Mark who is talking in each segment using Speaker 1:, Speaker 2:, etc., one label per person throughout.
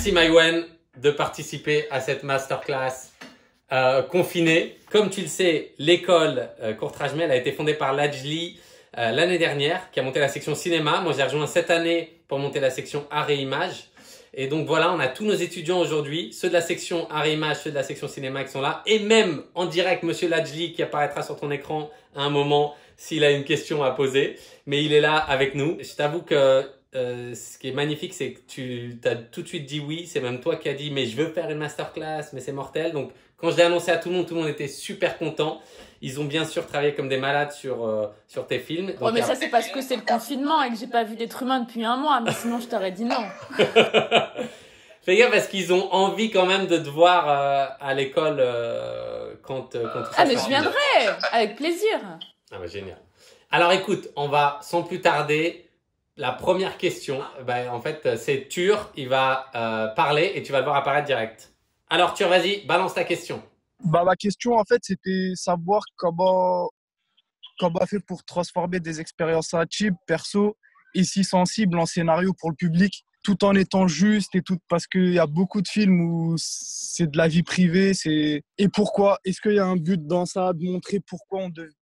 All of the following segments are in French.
Speaker 1: Merci Maïwen de participer à cette masterclass confinée. Comme tu le sais, l'école Courtrajmel a été fondée par Lajli l'année dernière, qui a monté la section cinéma. Moi, j'ai rejoint cette année pour monter la section art et images. Et donc voilà, on a tous nos étudiants aujourd'hui, ceux de la section art et images, ceux de la section cinéma qui sont là. Et même en direct, Monsieur Lajli qui apparaîtra sur ton écran à un moment s'il a une question à poser. Mais il est là avec nous. Je t'avoue que ce qui est magnifique, c'est que tu as tout de suite dit oui. C'est même toi qui as dit, mais je veux faire une masterclass, mais c'est mortel. Donc, quand je l'ai annoncé à tout le monde était super content. Ils ont bien sûr travaillé comme des malades sur tes films. Donc,
Speaker 2: ouais, mais ça, c'est parce que c'est le confinement et que j'ai pas vu d'être humain depuis un mois. Mais sinon, je t'aurais dit non.
Speaker 1: Fais gaffe parce qu'ils ont envie quand même de te voir à l'école quand tout ça
Speaker 2: Ah, mais
Speaker 1: sera
Speaker 2: je
Speaker 1: fini.
Speaker 2: viendrai, avec plaisir.
Speaker 1: Ah bah génial. Alors écoute, on va sans plus tarder. La première question, en fait, c'est Tur. Il va parler et tu vas le voir apparaître direct. Alors Tur, vas-y, balance ta question.
Speaker 3: Ma question, en fait, c'était savoir comment on fait pour transformer des expériences intimes, perso et si sensibles en scénario pour le public, tout en étant juste et tout, parce qu'il y a beaucoup de films où c'est de la vie privée, et pourquoi? Est-ce qu'il y a un but dans ça, de montrer pourquoi on devient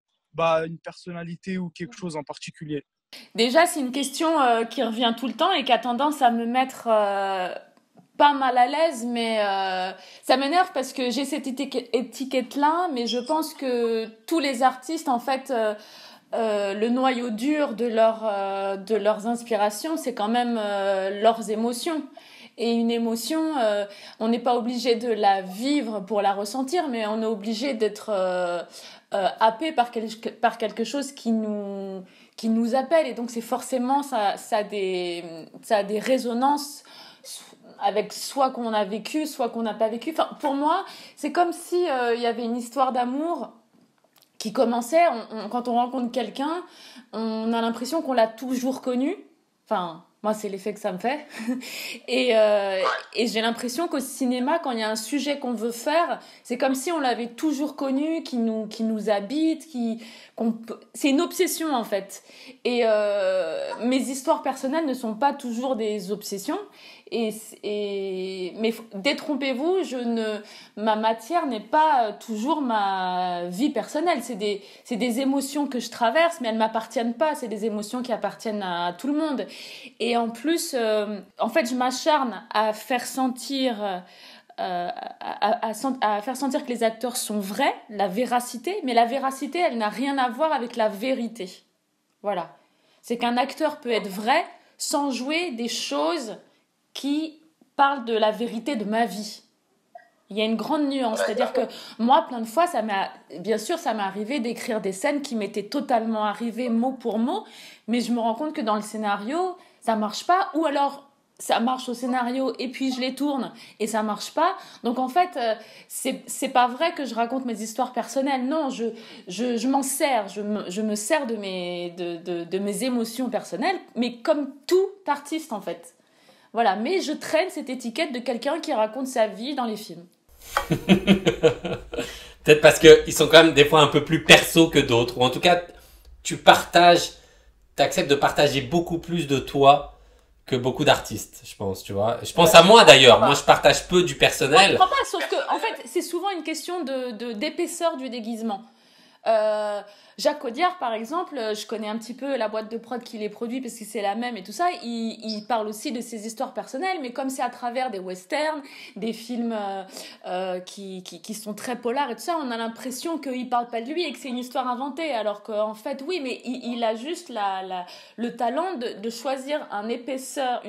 Speaker 3: une personnalité ou quelque chose en particulier?
Speaker 2: Déjà, c'est une question qui revient tout le temps et qui a tendance à me mettre pas mal à l'aise, mais ça m'énerve parce que j'ai cette étiquette-là, mais je pense que tous les artistes, en fait, le noyau dur de leurs inspirations, c'est quand même leurs émotions. Et une émotion, on n'est pas obligé de la vivre pour la ressentir, mais on est obligé d'être happé par quelque chose qui nous appelle. Et donc, c'est forcément, ça a des résonances avec soit qu'on a vécu, soit qu'on n'a pas vécu. Enfin, pour moi, c'est comme si il y avait une histoire d'amour qui commençait. Quand on rencontre quelqu'un, on a l'impression qu'on l'a toujours connu. Enfin, moi, c'est l'effet que ça me fait. Et j'ai l'impression qu'au cinéma, quand il y a un sujet qu'on veut faire, c'est comme si on l'avait toujours connu, qui nous habite, c'est une obsession en fait. Et mes histoires personnelles ne sont pas toujours des obsessions. Mais détrompez-vous, ma matière n'est pas toujours ma vie personnelle. C'est des émotions que je traverse, mais elles m'appartiennent pas. C'est des émotions qui appartiennent à tout le monde. Et en plus, en fait, je m'acharne à faire sentir, à faire sentir que les acteurs sont vrais, la véracité. Mais la véracité, elle n'a rien à voir avec la vérité. Voilà. C'est qu'un acteur peut être vrai sans jouer des choses qui parle de la vérité de ma vie. Il y a une grande nuance. C'est-à-dire que moi, plein de fois, bien sûr, ça m'est arrivé d'écrire des scènes qui m'étaient totalement arrivées mot pour mot, mais je me rends compte que dans le scénario, ça marche pas, ou alors ça marche au scénario et puis je les tourne et ça marche pas. Donc en fait, c'est pas vrai que je raconte mes histoires personnelles. Non, je m'en sers, je me sers de mes émotions personnelles, mais comme tout artiste en fait. Voilà, mais je traîne cette étiquette de quelqu'un qui raconte sa vie dans les films.
Speaker 1: Peut-être parce qu'ils sont quand même des fois un peu plus perso que d'autres. Ou en tout cas, tu acceptes de partager beaucoup plus de toi que beaucoup d'artistes, je pense, tu vois. Je pense à moi d'ailleurs. Moi, je partage peu du personnel.
Speaker 2: Je comprends pas, sauf que, en fait, c'est souvent une question d'épaisseur du déguisement. Jacques Audiard, par exemple, je connais un petit peu la boîte de prod qui les produit parce que c'est la même et tout ça. Il parle aussi de ses histoires personnelles, mais comme c'est à travers des westerns, des films qui sont très polars et tout ça, on a l'impression qu'il parle pas de lui et que c'est une histoire inventée. Alors qu'en fait, oui, mais il a juste le talent de choisir une épaisseur,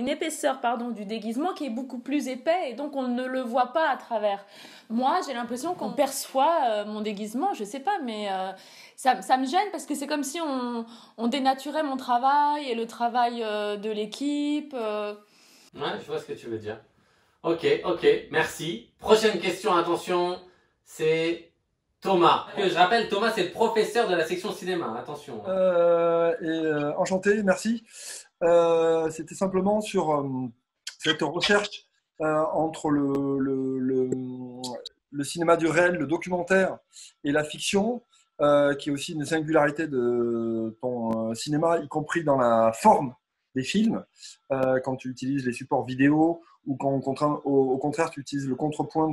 Speaker 2: du déguisement qui est beaucoup plus épais et donc on ne le voit pas à travers. Moi, j'ai l'impression qu'on perçoit mon déguisement, je sais pas, mais ça me gêne parce que c'est comme si on dénaturait mon travail et le travail de l'équipe.
Speaker 1: Ouais, je vois ce que tu veux dire. Ok, merci. Prochaine question, attention, c'est Thomas. Je rappelle, Thomas, c'est le professeur de la section cinéma, attention.
Speaker 4: Enchanté, merci. C'était simplement sur cette recherche entre le cinéma du réel, le documentaire et la fiction, qui est aussi une singularité de ton cinéma, y compris dans la forme des films, quand tu utilises les supports vidéo ou quand au contraire tu utilises le contrepoint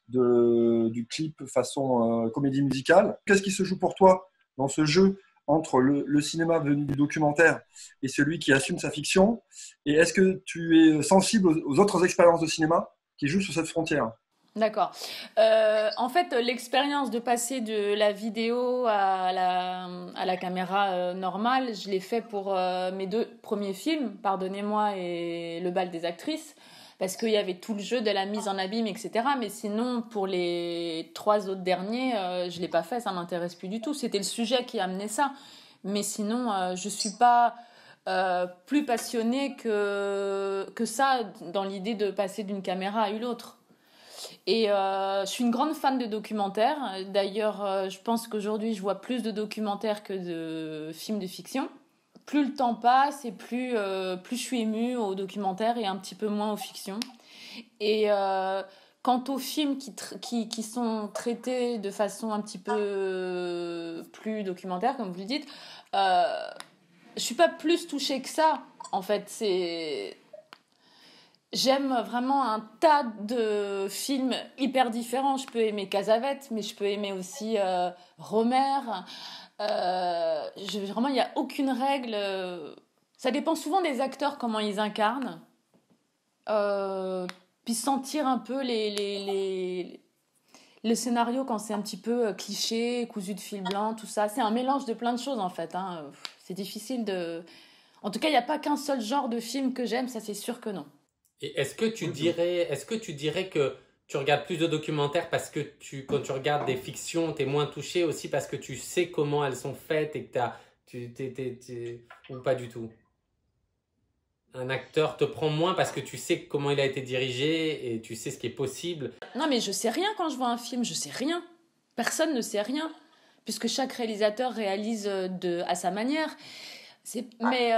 Speaker 4: du clip façon comédie musicale. Qu'est-ce qui se joue pour toi dans ce jeu entre le cinéma venu du documentaire et celui qui assume sa fiction? Et est-ce que tu es sensible aux autres expériences de cinéma qui jouent sur cette frontière?
Speaker 2: D'accord. En fait, l'expérience de passer de la vidéo à la caméra normale, je l'ai fait pour mes 2 premiers films, Pardonnez-moi et Le bal des actrices, parce qu'il y avait tout le jeu de la mise en abîme, etc. Mais sinon, pour les 3 autres derniers, je l'ai pas fait, ça m'intéresse plus du tout. C'était le sujet qui amenait ça. Mais sinon, je suis pas plus passionnée que ça dans l'idée de passer d'une caméra à une autre. Et je suis une grande fan de documentaires. D'ailleurs, je pense qu'aujourd'hui, je vois plus de documentaires que de films de fiction. Plus le temps passe et plus je suis émue aux documentaires et un petit peu moins aux fictions. Et quant aux films qui sont traités de façon un petit peu plus documentaire, comme vous le dites, je suis pas plus touchée que ça. En fait, j'aime vraiment un tas de films hyper différents. Je peux aimer Cassavetes, mais je peux aimer aussi Romer. Vraiment, il n'y a aucune règle. Ça dépend souvent des acteurs, comment ils incarnent. Puis sentir un peu le scénario quand c'est un petit peu cliché, cousu de fil blanc, tout ça. C'est un mélange de plein de choses, en fait. Hein. C'est difficile de... En tout cas, il n'y a pas qu'un seul genre de film que j'aime, ça c'est sûr que non.
Speaker 1: Et est-ce que tu dirais que tu regardes plus de documentaires parce que quand tu regardes des fictions, tu es moins touché aussi parce que tu sais comment elles sont faites et que ou pas du tout? Un acteur te prend moins parce que tu sais comment il a été dirigé et tu sais ce qui est possible.
Speaker 2: Non, mais je sais rien quand je vois un film, je sais rien. Personne ne sait rien, puisque chaque réalisateur réalise à sa manière. Mais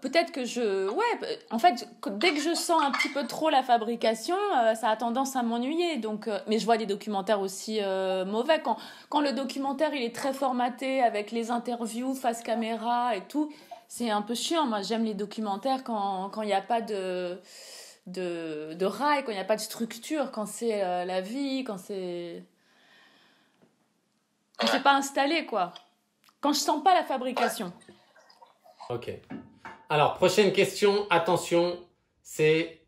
Speaker 2: peut-être que ouais, en fait, dès que je sens un petit peu trop la fabrication, ça a tendance à m'ennuyer. Donc, mais je vois des documentaires aussi mauvais. Quand le documentaire il est très formaté avec les interviews face caméra et tout, c'est un peu chiant. Moi, j'aime les documentaires quand il n'y a pas de rail, quand il n'y a pas de structure, quand c'est la vie, quand c'est pas installé, quoi. Quand je sens pas la fabrication.
Speaker 1: Ok. Alors, prochaine question, attention, c'est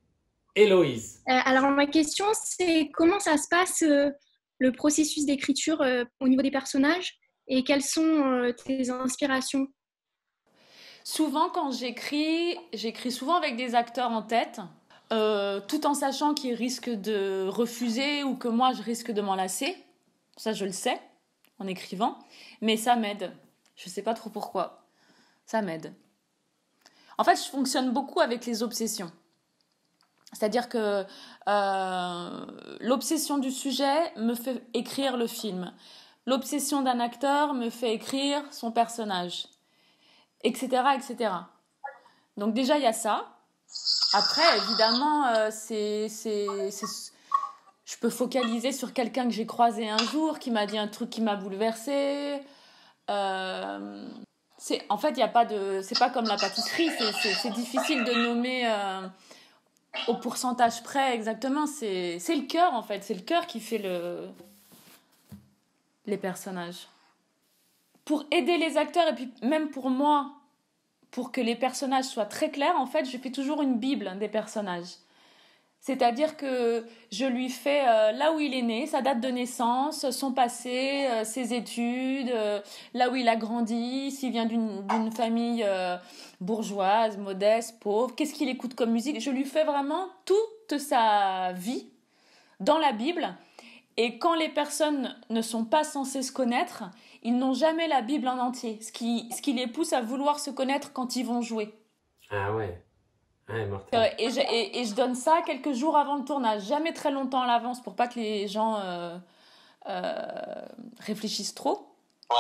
Speaker 1: Héloïse.
Speaker 5: Alors, ma question, c'est comment ça se passe le processus d'écriture au niveau des personnages et quelles sont tes inspirations?
Speaker 2: Souvent, quand j'écris souvent avec des acteurs en tête, tout en sachant qu'ils risquent de refuser ou que moi, je risque de m'en lasser. Ça, je le sais en écrivant, mais ça m'aide. Je sais pas trop pourquoi. Ça m'aide. En fait, je fonctionne beaucoup avec les obsessions. C'est-à-dire que l'obsession du sujet me fait écrire le film. L'obsession d'un acteur me fait écrire son personnage, etc., etc. Donc déjà, il y a ça. Après, évidemment, je peux focaliser sur quelqu'un que j'ai croisé un jour, qui m'a dit un truc qui m'a bouleversée. En fait, il y a pas de... C'est pas comme la pâtisserie, c'est difficile de nommer au pourcentage près exactement. C'est le cœur, en fait. C'est le cœur qui fait les personnages. Pour aider les acteurs, et puis même pour moi, pour que les personnages soient très clairs, en fait, je fais toujours une bible des personnages. C'est-à-dire que je lui fais là où il est né, sa date de naissance, son passé, ses études, là où il a grandi, s'il vient d'une famille bourgeoise, modeste, pauvre, qu'est-ce qu'il écoute comme musique. Je lui fais vraiment toute sa vie dans la Bible. Et quand les personnes ne sont pas censées se connaître, ils n'ont jamais la Bible en entier, ce qui les pousse à vouloir se connaître quand ils vont jouer.
Speaker 1: Ah ouais. Ah, mortel.
Speaker 2: Et je donne ça quelques jours avant le tournage, jamais très longtemps à l'avance pour pas que les gens réfléchissent trop. Ouais.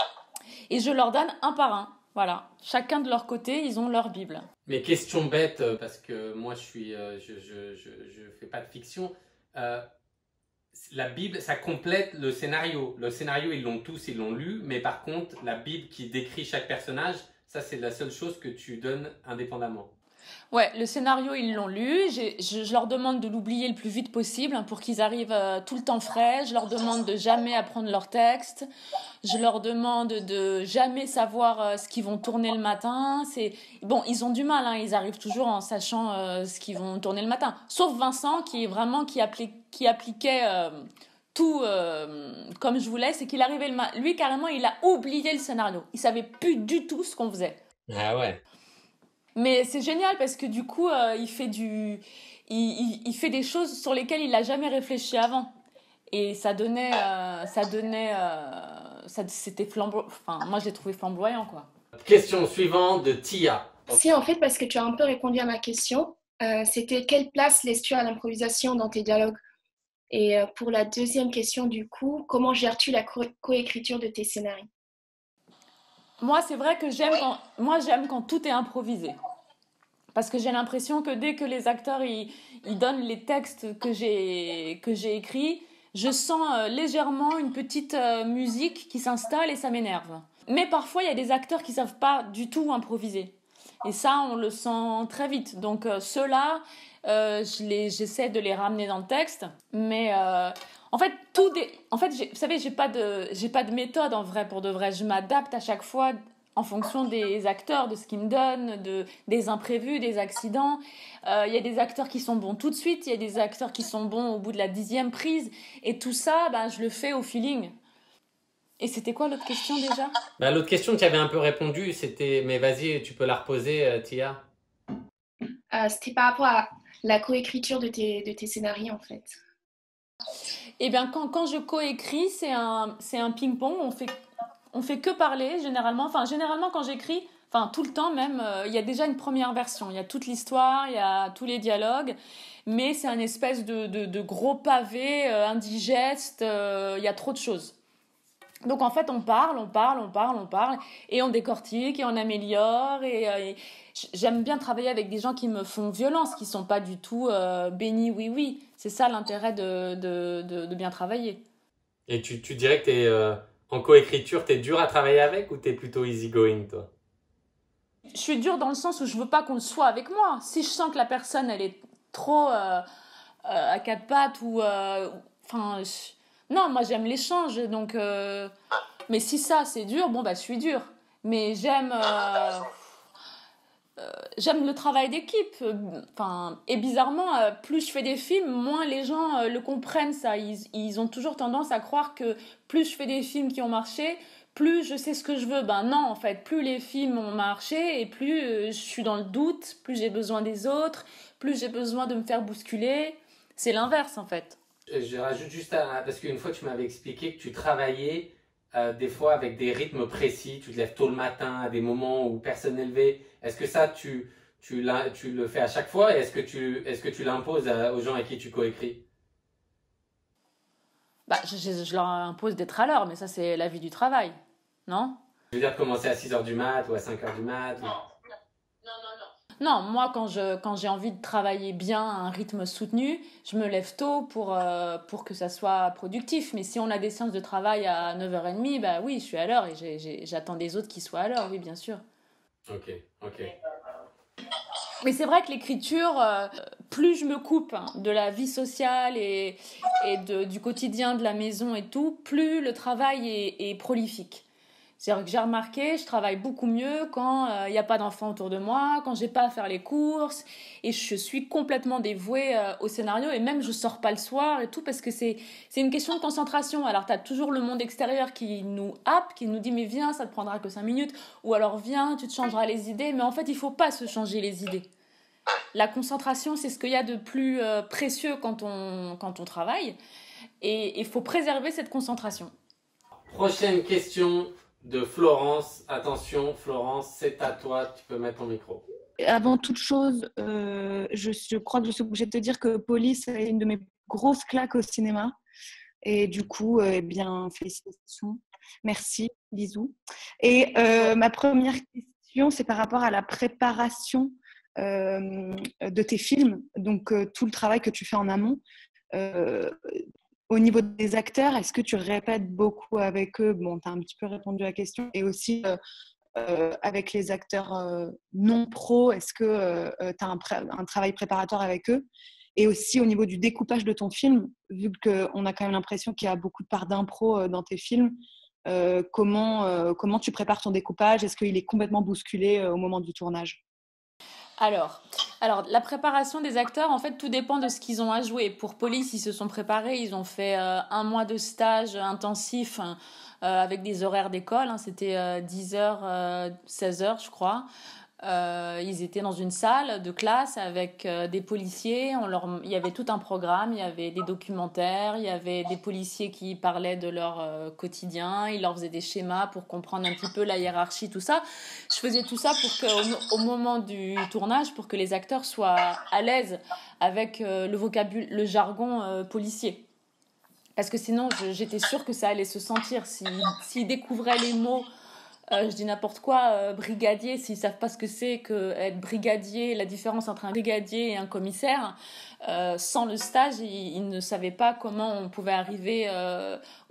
Speaker 2: Et je leur donne un par un. Voilà, chacun de leur côté, ils ont leur Bible.
Speaker 1: Mais question bête, parce que moi je fais pas de fiction. La Bible, ça complète le scénario. Le scénario, ils l'ont lu, mais par contre, la Bible qui décrit chaque personnage, ça c'est la seule chose que tu donnes indépendamment.
Speaker 2: Ouais, le scénario, ils l'ont lu. Je leur demande de l'oublier le plus vite possible hein, pour qu'ils arrivent tout le temps frais. Je leur demande de jamais apprendre leur texte. Je leur demande de jamais savoir ce qu'ils vont tourner le matin. Bon, ils ont du mal, hein, ils arrivent toujours en sachant ce qu'ils vont tourner le matin. Sauf Vincent qui appliquait tout comme je voulais. C'est qu'il arrivait lui carrément, il a oublié le scénario. Il savait plus du tout ce qu'on faisait.
Speaker 1: Ah ouais.
Speaker 2: Mais c'est génial parce que du coup, il fait des choses sur lesquelles il n'a jamais réfléchi avant. Et c'était flamboyant. Enfin, moi, je l'ai trouvé flamboyant, quoi.
Speaker 1: Question suivante de Tia.
Speaker 5: Si, en fait, parce que tu as un peu répondu à ma question, c'était quelle place laisses-tu à l'improvisation dans tes dialogues? Et pour la deuxième question, du coup, comment gères-tu la coécriture de tes scénarios?
Speaker 2: Moi, c'est vrai que j'aime quand tout est improvisé. Parce que j'ai l'impression que dès que les acteurs ils donnent les textes que j'ai écrits, je sens légèrement une petite musique qui s'installe et ça m'énerve. Mais parfois, il y a des acteurs qui savent pas du tout improviser. Et ça, on le sent très vite. Donc ceux-là, j'essaie de les ramener dans le texte. Mais en fait, vous savez, j'ai pas de méthode en vrai pour de vrai. Je m'adapte à chaque fois en fonction des acteurs, de ce qu'ils me donnent, des imprévus, des accidents. Il y a des acteurs qui sont bons tout de suite, il y a des acteurs qui sont bons au bout de la 10e prise. Et tout ça, je le fais au feeling. Et c'était quoi l'autre question déjà ?
Speaker 1: L'autre question, tu avais un peu répondu, c'était... Mais vas-y, tu peux la reposer, Tia.
Speaker 5: C'était par rapport à la coécriture de tes scénarios, en fait.
Speaker 2: Eh bien, quand je coécris, c'est un ping-pong. On fait que parler, généralement. Enfin, généralement, quand j'écris, enfin, tout le temps même, il y a déjà une première version. Il y a toute l'histoire, il y a tous les dialogues. Mais c'est un espèce de gros pavé indigeste. Il y a trop de choses. Donc, en fait, on parle. Et on décortique et on améliore. Et j'aime bien travailler avec des gens qui me font violence, qui ne sont pas du tout bénis, oui. C'est ça l'intérêt de bien travailler.
Speaker 1: Et tu dirais que t'es... En coécriture, t'es dur à travailler avec ou t'es plutôt easygoing, toi?
Speaker 2: Je suis dure dans le sens où je veux pas qu'on le soit avec moi. Si je sens que la personne, elle est trop à quatre pattes ou... Non, moi, j'aime l'échange. Donc, mais si ça, c'est dur, je suis dure. Mais j'aime le travail d'équipe. Et bizarrement, plus je fais des films, moins les gens le comprennent, ça. Ils ont toujours tendance à croire que plus je fais des films qui ont marché, plus je sais ce que je veux. Non, en fait, plus les films ont marché et plus je suis dans le doute, plus j'ai besoin des autres, plus j'ai besoin de me faire bousculer. C'est l'inverse, en fait.
Speaker 1: Je rajoute juste parce qu'une fois tu m'avais expliqué que tu travaillais des fois avec des rythmes précis, tu te lèves tôt le matin à des moments où personne n'est levé. Est-ce que ça tu le fais à chaque fois et est-ce que tu l'imposes aux gens avec qui tu coécris?
Speaker 2: Je leur impose d'être à l'heure, mais ça c'est la vie du travail, non?
Speaker 1: Je veux dire commencer à 6h du mat ou à 5h du mat ou...
Speaker 2: Non, moi, quand j'ai envie de travailler bien à un rythme soutenu, je me lève tôt pour que ça soit productif. Mais si on a des séances de travail à 9h30, oui, je suis à l'heure et j'attends des autres qui soient à l'heure, oui, bien sûr.
Speaker 1: Ok.
Speaker 2: Mais c'est vrai que l'écriture, plus je me coupe de la vie sociale et du quotidien de la maison et tout, plus le travail est prolifique. C'est-à-dire que j'ai remarqué, je travaille beaucoup mieux quand il n'y a pas d'enfants autour de moi, quand j'ai pas à faire les courses, et je suis complètement dévouée au scénario, et même je sors pas le soir et tout, parce que c'est une question de concentration. Alors tu as toujours le monde extérieur qui nous happe, qui nous dit mais viens, ça te prendra que 5 minutes, ou alors viens, tu te changeras les idées, mais en fait il faut pas se changer les idées. La concentration, c'est ce qu'il y a de plus précieux quand on travaille, et il faut préserver cette concentration.
Speaker 1: Prochaine question de Florence. Attention, Florence, c'est à toi. Tu peux mettre ton micro.
Speaker 6: Avant toute chose, je crois que je suis obligée de te dire que Police est une de mes grosses claques au cinéma. Et du coup, félicitations. Merci, bisous. Et ma première question, c'est par rapport à la préparation de tes films. Donc, tout le travail que tu fais en amont. Au niveau des acteurs, est-ce que tu répètes beaucoup avec eux? Bon, tu as un petit peu répondu à la question. Et aussi, avec les acteurs non pro? Est-ce que tu as un travail préparatoire avec eux? Et aussi au niveau du découpage de ton film, vu qu'on a quand même l'impression qu'il y a beaucoup de part d'impro dans tes films, comment tu prépares ton découpage? Est-ce qu'il est complètement bousculé au moment du tournage?
Speaker 2: Alors, la préparation des acteurs, en fait, tout dépend de ce qu'ils ont à jouer. Pour Police, ils se sont préparés, ils ont fait 1 mois de stage intensif avec des horaires d'école. C'était 10h, 16h, je crois. Ils étaient dans une salle de classe avec des policiers. Il y avait tout un programme, il y avait des documentaires, il y avait des policiers qui parlaient de leur quotidien, ils leur faisaient des schémas pour comprendre un petit peu la hiérarchie, tout ça. Je faisais tout ça pour que, au moment du tournage, pour que les acteurs soient à l'aise avec le vocabulaire, le jargon policier. Parce que sinon, j'étais sûre que ça allait se sentir. S'ils découvraient les mots, je dis n'importe quoi, brigadier, s'ils savent pas ce que c'est que être brigadier, la différence entre un brigadier et un commissaire, sans le stage, ils ne savaient pas comment on pouvait arriver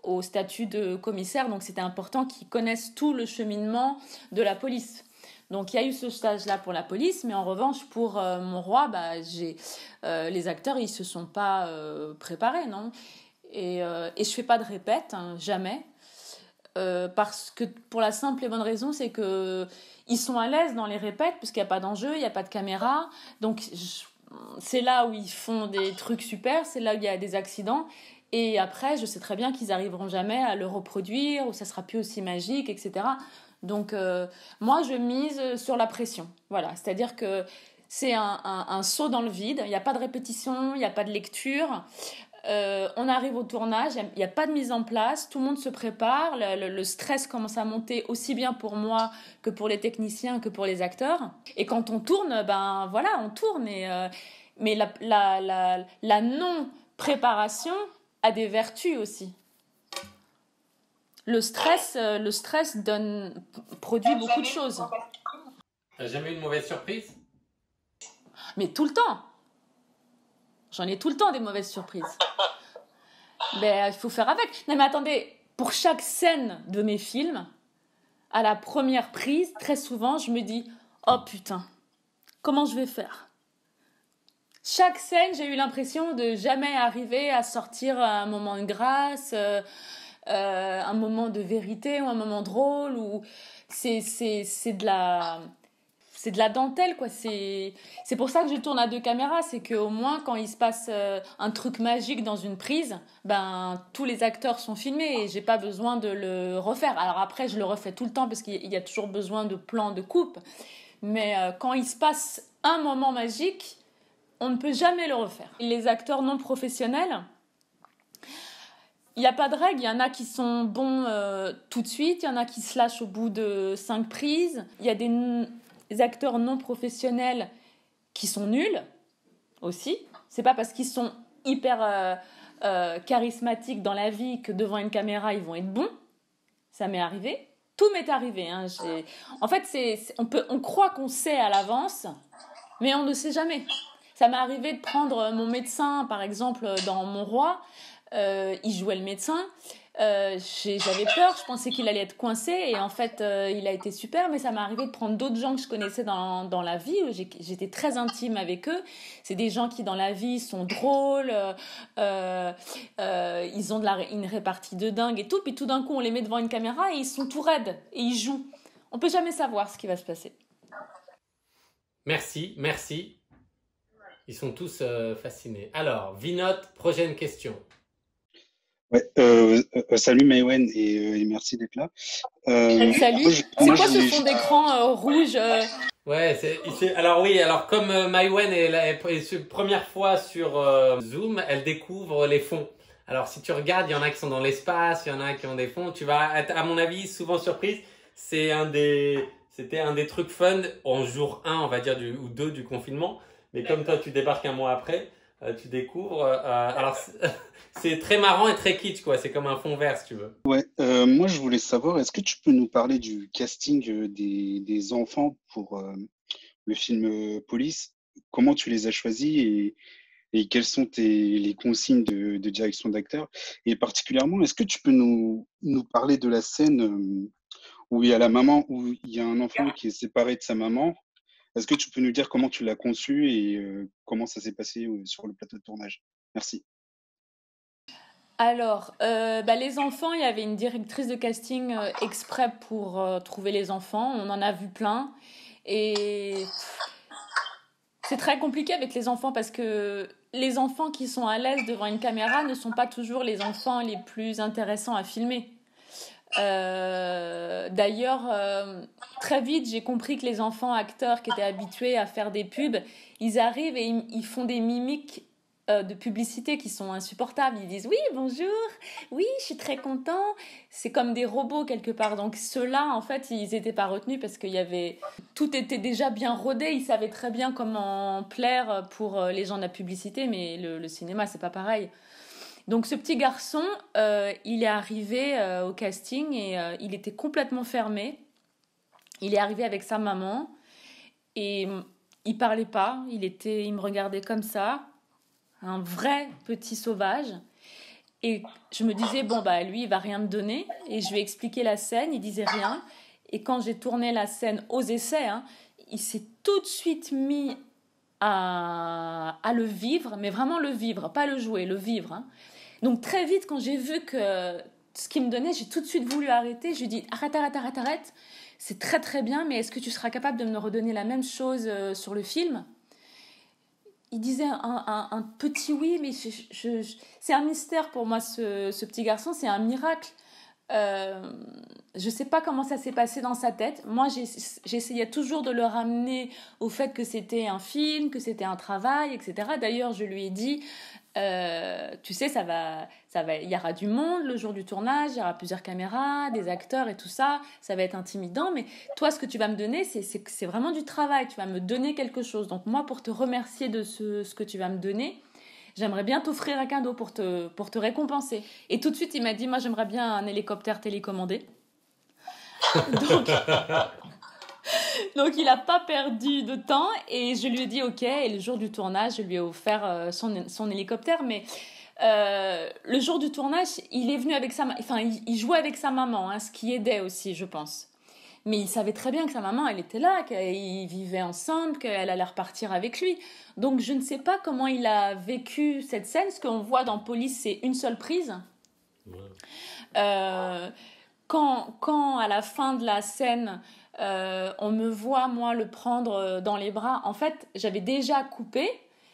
Speaker 2: au statut de commissaire. Donc c'était important qu'ils connaissent tout le cheminement de la police. Donc il y a eu ce stage-là pour la police, mais en revanche pour Mon Roi, les acteurs ils se sont pas préparés, non. Et je fais pas de répète, jamais. Parce que pour la simple et bonne raison, c'est que ils sont à l'aise dans les répètes parce qu'il n'y a pas d'enjeu, il n'y a pas de caméra. Donc c'est là où ils font des trucs super, c'est là où il y a des accidents. Et après, je sais très bien qu'ils arriveront jamais à le reproduire ou ça sera plus aussi magique, etc. Donc moi, je mise sur la pression. Voilà, c'est-à-dire que c'est un saut dans le vide. Il n'y a pas de répétition, il n'y a pas de lecture. On arrive au tournage, il n'y a pas de mise en place, tout le monde se prépare, le stress commence à monter aussi bien pour moi que pour les techniciens, que pour les acteurs. Et quand on tourne, ben voilà, on tourne. Mais la non-préparation a des vertus aussi. Le stress produit beaucoup de choses.
Speaker 1: T'as jamais eu une mauvaise surprise?
Speaker 2: Mais tout le temps. J'en ai tout le temps des mauvaises surprises. Il faut faire avec. Non mais attendez, pour chaque scène de mes films, à la première prise, très souvent, je me dis « Oh putain, comment je vais faire ?» Chaque scène, j'ai eu l'impression de jamais arriver à sortir un moment de grâce, un moment de vérité ou un moment drôle. Ou c'est de la dentelle, quoi. C'est pour ça que je tourne à 2 caméras. C'est qu'au moins, quand il se passe un truc magique dans une prise, tous les acteurs sont filmés et j'ai pas besoin de le refaire. Alors après, je le refais tout le temps parce qu'il y a toujours besoin de plans de coupe. Mais quand il se passe un moment magique, on ne peut jamais le refaire. Les acteurs non professionnels, il n'y a pas de règle. Il y en a qui sont bons tout de suite. Il y en a qui se lâchent au bout de 5 prises. Il y a des acteurs non professionnels qui sont nuls aussi. C'est pas parce qu'ils sont hyper charismatiques dans la vie que devant une caméra ils vont être bons. Ça m'est arrivé. Tout m'est arrivé. En fait, on croit qu'on sait à l'avance, mais on ne sait jamais. Ça m'est arrivé de prendre mon médecin, par exemple, dans Mon Roi. Il jouait le médecin. J'avais peur, je pensais qu'il allait être coincé et en fait il a été super, mais ça m'est arrivé de prendre d'autres gens que je connaissais dans la vie, j'étais très intime avec eux. C'est des gens qui dans la vie sont drôles, ils ont une répartie de dingue et tout, puis tout d'un coup on les met devant une caméra et ils sont tout raides et ils jouent. On peut jamais savoir ce qui va se passer.
Speaker 1: Merci. Ils sont tous fascinés. Alors, Vinote, prochaine question.
Speaker 7: Ouais, salut Maïwen et merci d'être là.
Speaker 2: Salut. C'est quoi ce fond d'écran rouge
Speaker 1: Ouais, alors comme Maïwen est la première fois sur Zoom, elle découvre les fonds. Alors si tu regardes, il y en a qui sont dans l'espace, il y en a qui ont des fonds. Tu vas, à mon avis, souvent surprise. C'était un des trucs fun en jour 1, on va dire, ou 2 du confinement. Mais comme toi, tu débarques un mois après, tu découvres. Alors c'est très marrant et très kitsch, quoi. C'est comme un fond vert, si tu veux.
Speaker 7: Ouais, moi je voulais savoir, est-ce que tu peux nous parler du casting des enfants pour le film Police? Comment tu les as choisis et quelles sont les consignes de direction d'acteurs? Et particulièrement, est-ce que tu peux nous parler de la scène où il y a la maman, où il y a un enfant qui est séparé de sa maman. Est-ce que tu peux nous dire comment tu l'as conçu et comment ça s'est passé sur le plateau de tournage? Merci.
Speaker 2: Alors, les enfants, il y avait une directrice de casting exprès pour trouver les enfants. On en a vu plein. Et c'est très compliqué avec les enfants parce que les enfants qui sont à l'aise devant une caméra ne sont pas toujours les enfants les plus intéressants à filmer. D'ailleurs, très vite, j'ai compris que les enfants acteurs qui étaient habitués à faire des pubs, ils arrivent et ils font des mimiques de publicité qui sont insupportables. Ils disent oui, bonjour, oui, je suis très content. C'est comme des robots quelque part. Donc ceux-là, en fait, ils n'étaient pas retenus parce qu'il y avait... Tout était déjà bien rodé. Ils savaient très bien comment plaire pour les gens de la publicité, mais le cinéma, c'est pas pareil. Donc ce petit garçon, il est arrivé au casting et il était complètement fermé. Il est arrivé avec sa maman et il parlait pas. Il me regardait comme ça, un vrai petit sauvage. Et je me disais, lui, il va rien me donner. Et je lui ai expliqué la scène, il disait rien. Et quand j'ai tourné la scène aux essais, il s'est tout de suite mis à le vivre, mais vraiment le vivre, pas le jouer, le vivre. Donc très vite, quand j'ai vu que ce qu'il me donnait, j'ai tout de suite voulu arrêter. Je lui ai dit, arrête. C'est très très bien, mais est-ce que tu seras capable de me redonner la même chose sur le film ? Il disait un petit oui, mais c'est un mystère pour moi, ce petit garçon, c'est un miracle. Je sais pas comment ça s'est passé dans sa tête. Moi, j'essayais toujours de le ramener au fait que c'était un film, que c'était un travail, etc. D'ailleurs, je lui ai dit, tu sais, il y aura du monde le jour du tournage, il y aura plusieurs caméras, des acteurs et tout ça. Ça va être intimidant, mais toi, ce que tu vas me donner, c'est vraiment du travail. Tu vas me donner quelque chose. Donc moi, pour te remercier de ce que tu vas me donner, j'aimerais bien t'offrir un cadeau pour te récompenser. Et tout de suite, il m'a dit, moi, j'aimerais bien un hélicoptère télécommandé. Donc, il n'a pas perdu de temps et je lui ai dit OK. Et le jour du tournage, je lui ai offert son hélicoptère. Mais le jour du tournage, il est venu avec il jouait avec sa maman, ce qui aidait aussi, je pense. Mais il savait très bien que sa maman, elle était là, qu'ils vivaient ensemble, qu'elle allait repartir avec lui. Donc, je ne sais pas comment il a vécu cette scène. Ce qu'on voit dans Police, c'est une seule prise. Quand à la fin de la scène, on me voit, moi, le prendre dans les bras, en fait, j'avais déjà coupé,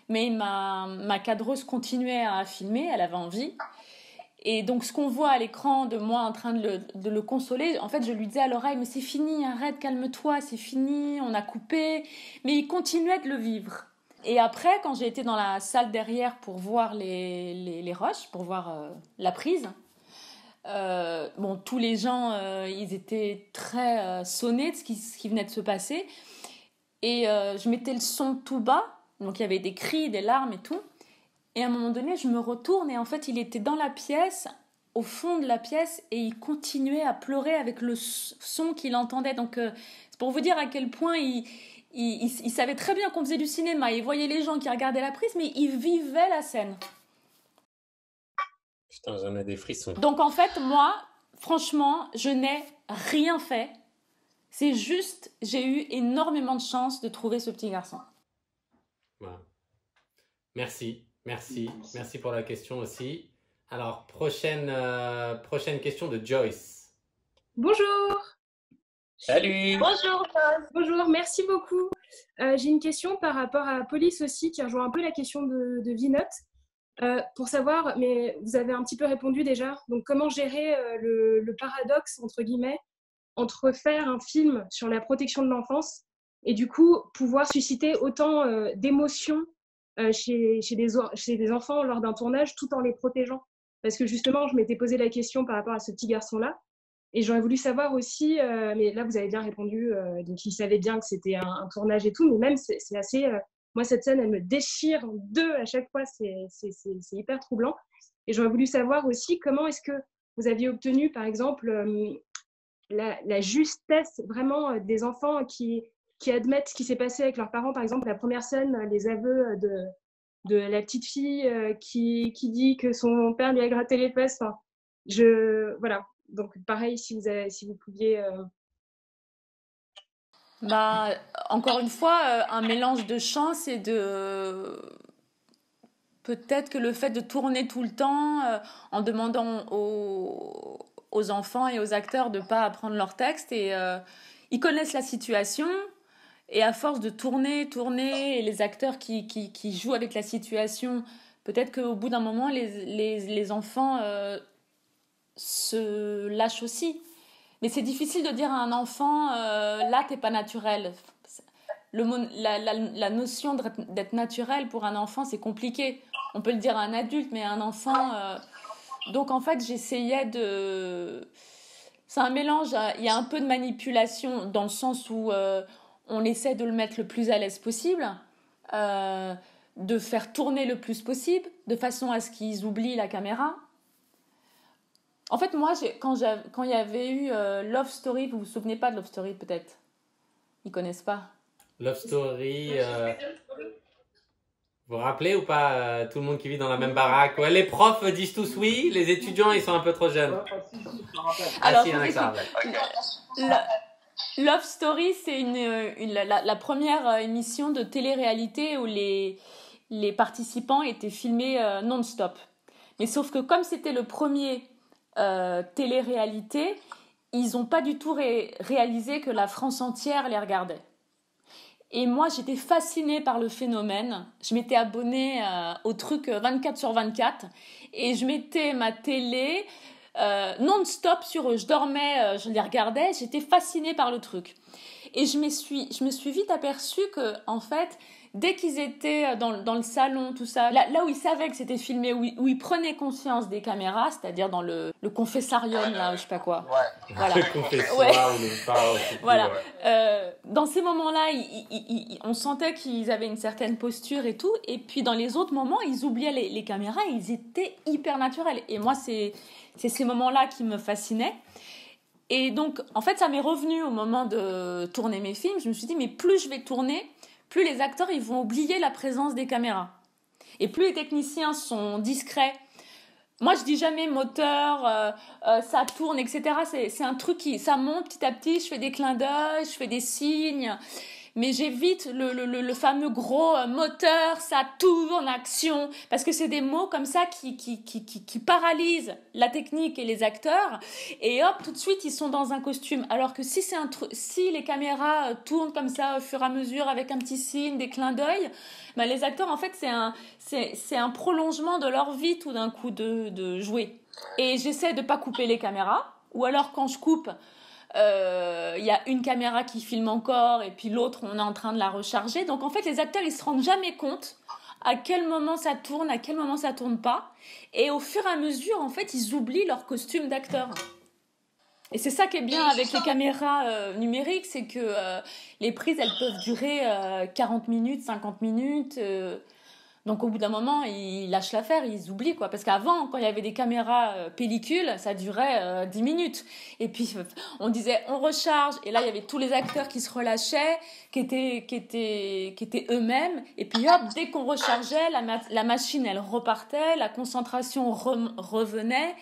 Speaker 2: mais ma cadreuse continuait à filmer, elle avait envie. Et donc, ce qu'on voit à l'écran de moi en train de le consoler, en fait, je lui disais à l'oreille, mais c'est fini, arrête, calme-toi, c'est fini, on a coupé. Mais il continuait de le vivre. Et après, quand j'ai été dans la salle derrière pour voir les rushs, pour voir la prise, tous les gens, ils étaient très sonnés de ce qui venait de se passer. Et je mettais le son tout bas, donc il y avait des cris, des larmes et tout. Et à un moment donné, je me retourne et en fait, il était dans la pièce, au fond de la pièce, et il continuait à pleurer avec le son qu'il entendait. Donc, c'est pour vous dire à quel point il savait très bien qu'on faisait du cinéma. Il voyait les gens qui regardaient la prise, mais il vivait la scène.
Speaker 1: Putain, j'en ai des frissons.
Speaker 2: Donc, en fait, moi, franchement, je n'ai rien fait. C'est juste, j'ai eu énormément de chance de trouver ce petit garçon.
Speaker 1: Voilà. Merci pour la question aussi. Alors, prochaine question de Joyce.
Speaker 5: Bonjour.
Speaker 1: Salut.
Speaker 5: Bonjour. Bonjour, merci beaucoup. J'ai une question par rapport à Police aussi, qui rejoint un peu la question de Vinote. Pour savoir, mais vous avez un petit peu répondu déjà, donc comment gérer le paradoxe, entre guillemets, entre faire un film sur la protection de l'enfance et du coup pouvoir susciter autant d'émotions chez des enfants lors d'un tournage tout en les protégeant. Parce que justement, je m'étais posé la question par rapport à ce petit garçon-là et j'aurais voulu savoir aussi, mais là vous avez bien répondu, donc il savait bien que c'était un tournage et tout, mais même c'est assez... moi, cette scène, elle me déchire en deux à chaque fois, c'est hyper troublant. Et j'aurais voulu savoir aussi comment est-ce que vous aviez obtenu, par exemple, la justesse vraiment des enfants qui admettent ce qui s'est passé avec leurs parents. Par exemple, la première scène, les aveux de la petite fille qui dit que son père lui a gratté les fesses. Enfin, voilà. Donc, pareil, si vous pouviez
Speaker 2: Bah, encore une fois, un mélange de chance et de... Peut-être que le fait de tourner tout le temps en demandant aux enfants et aux acteurs de ne pas apprendre leur texte et ils connaissent la situation et à force de tourner, et les acteurs qui jouent avec la situation, peut-être qu'au bout d'un moment, les enfants se lâchent aussi. Mais c'est difficile de dire à un enfant, là, t'es pas naturel. La notion d'être naturel pour un enfant, c'est compliqué. On peut le dire à un adulte, mais à un enfant... Donc, en fait, j'essayais de... C'est un mélange. Il y a un peu de manipulation dans le sens où on essaie de le mettre le plus à l'aise possible, de faire tourner le plus possible, de façon à ce qu'ils oublient la caméra. En fait, moi, quand il y avait eu Love Story, vous vous souvenez pas de Love Story, peut-être? Ils connaissent pas.
Speaker 1: Love Story, vous vous rappelez ou pas tout le monde qui vit dans la même baraque? Ouais, les profs disent tous oui, les étudiants ils sont un peu trop jeunes.
Speaker 2: Alors,
Speaker 1: si, il y en a qui s'en rappellent.
Speaker 2: Love Story, c'est la première émission de télé-réalité où les participants étaient filmés non-stop. Mais sauf que comme c'était le premier télé-réalité, ils n'ont pas du tout réalisé que la France entière les regardait. Et moi, j'étais fascinée par le phénomène. Je m'étais abonnée au truc 24/24 et je mettais ma télé non-stop sur eux. Je dormais, je les regardais, j'étais fascinée par le truc. Et je me suis vite aperçue que, en fait, dès qu'ils étaient dans le salon, tout ça, là où ils savaient que c'était filmé, où ils prenaient conscience des caméras, c'est-à-dire dans le confessarium, là, je sais pas quoi.
Speaker 7: Ouais.
Speaker 2: Voilà.
Speaker 1: Le confessoir
Speaker 2: Ouais.
Speaker 1: ou le phare, je sais plus,
Speaker 2: Voilà.
Speaker 1: ouais.
Speaker 2: Dans ces moments-là, on sentait qu'ils avaient une certaine posture et tout. Et puis dans les autres moments, ils oubliaient les caméras et ils étaient hyper naturels. Et moi, c'est ces moments-là qui me fascinaient. Et donc, en fait, ça m'est revenu au moment de tourner mes films. Je me suis dit, mais plus je vais tourner, plus les acteurs ils vont oublier la présence des caméras. Et plus les techniciens sont discrets. Moi, je dis jamais moteur, ça tourne, etc. C'est un truc ça monte petit à petit. Je fais des clins d'œil, je fais des signes. Mais j'évite le fameux gros moteur, ça tourne, action. Parce que c'est des mots comme ça qui paralysent la technique et les acteurs. Et hop, tout de suite, ils sont dans un costume. Alors que si les caméras tournent comme ça au fur et à mesure avec un petit signe, des clins d'œil, ben les acteurs, en fait, c'est un prolongement de leur vie tout d'un coup de jouer. Et j'essaie de pas couper les caméras. Ou alors quand je coupe, y a une caméra qui filme encore et puis l'autre on est en train de la recharger. Donc en fait les acteurs ils se rendent jamais compte à quel moment ça tourne, à quel moment ça tourne pas. Et au fur et à mesure en fait ils oublient leur costume d'acteur. Et c'est ça qui est bien avec les caméras numériques, c'est que les prises elles peuvent durer 40 minutes, 50 minutes. Donc au bout d'un moment, ils lâchent l'affaire, ils oublient quoi. Parce qu'avant, quand il y avait des caméras pellicules, ça durait 10 minutes. Et puis on disait on recharge, et là il y avait tous les acteurs qui se relâchaient, qui étaient eux-mêmes. Et puis hop, dès qu'on rechargeait, la machine elle repartait, la concentration revenait.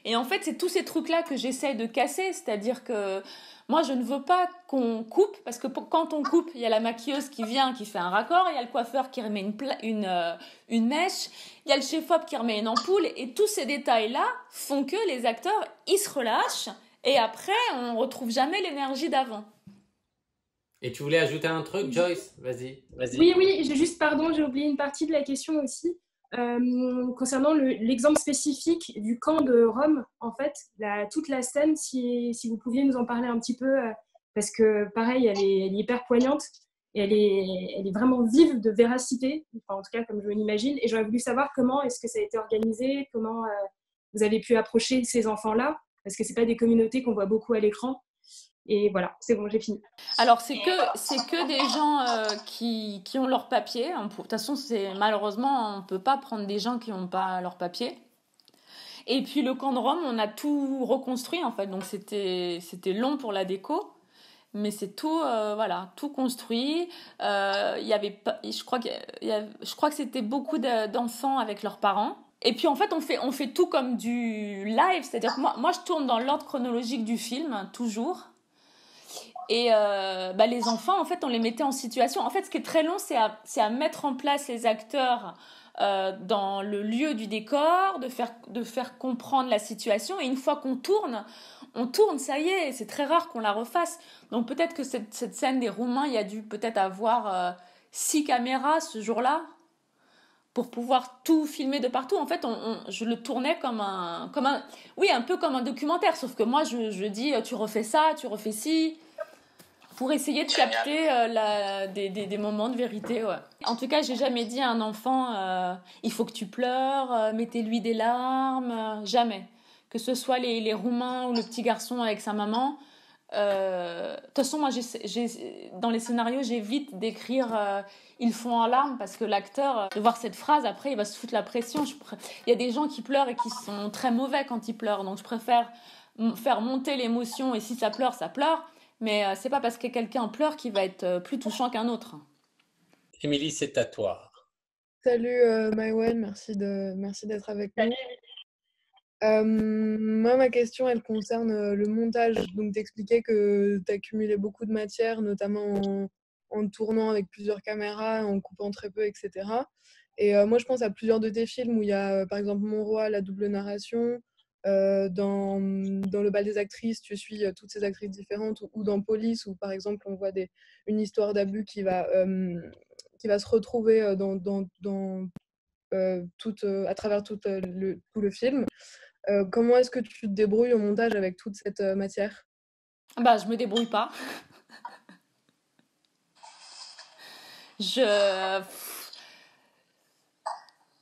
Speaker 2: Et en fait, c'est tous ces trucs-là que j'essaie de casser, c'est-à-dire que moi, je ne veux pas qu'on coupe, parce que quand on coupe, il y a la maquilleuse qui vient, qui fait un raccord, il y a le coiffeur qui remet une mèche, il y a le chef-op qui remet une ampoule, et tous ces détails-là font que les acteurs, ils se relâchent, et après, on ne retrouve jamais l'énergie d'avant.
Speaker 1: Et tu voulais ajouter un truc, Joyce? Vas-y.
Speaker 5: Oui, j'ai oublié une partie de la question aussi. Concernant l'exemple spécifique du camp de Rome, en fait, toute la scène, si vous pouviez nous en parler un petit peu, parce que pareil, elle est hyper poignante et elle est vraiment vive de véracité, enfin, en tout cas comme je l'imagine, et j'aurais voulu savoir comment est-ce que ça a été organisé, comment vous avez pu approcher ces enfants-là, parce que c'est pas des communautés qu'on voit beaucoup à l'écran. Et voilà, c'est bon, j'ai fini.
Speaker 2: Alors, c'est que des gens qui ont leur papier. De toute façon, malheureusement, on ne peut pas prendre des gens qui n'ont pas leur papier. Et puis, le camp de Rome, on a tout reconstruit, en fait. Donc, c'était long pour la déco. Mais c'est tout, tout construit. Je crois que c'était beaucoup d'enfants avec leurs parents. Et puis, en fait, on fait tout comme du live. C'est-à-dire que moi, je tourne dans l'ordre chronologique du film, toujours. Et les enfants, en fait, on les mettait en situation. En fait, ce qui est très long, c'est à mettre en place les acteurs dans le lieu du décor, de faire comprendre la situation. Et une fois qu'on tourne, ça y est. C'est très rare qu'on la refasse. Donc peut-être que cette scène des Roumains, il y a dû peut-être avoir 6 caméras ce jour-là pour pouvoir tout filmer de partout. En fait, je le tournais oui, un peu comme un documentaire. Sauf que moi, je dis, tu refais ça, tu refais ci, pour essayer de capter des moments de vérité. Ouais. En tout cas, j'ai jamais dit à un enfant, il faut que tu pleures, mettez-lui des larmes, jamais. Que ce soit les Roumains ou le petit garçon avec sa maman. De toute façon, moi, dans les scénarios, j'évite d'écrire ils font en larmes parce que l'acteur, de voir cette phrase, après, il va se foutre la pression. Il y a des gens qui pleurent et qui sont très mauvais quand ils pleurent. Donc, je préfère faire monter l'émotion et si ça pleure, ça pleure. Mais c'est pas parce que quelqu'un pleure qu'il va être plus touchant qu'un autre.
Speaker 1: Émilie, c'est à toi.
Speaker 8: Salut Maïwen, merci d'être avec nous. Moi, ma question, elle concerne le montage. Donc, t'expliquais que t'accumulais beaucoup de matière, notamment en tournant avec plusieurs caméras, en coupant très peu, etc. Et moi, je pense à plusieurs de tes films où il y a, par exemple, Mon Roi, la double narration. Dans Le Bal des actrices, tu suis toutes ces actrices différentes, ou dans Police, où, par exemple, on voit une histoire d'abus qui va se retrouver à travers tout le film. Comment est-ce que tu te débrouilles au montage avec toute cette matière?
Speaker 2: Je me débrouille pas.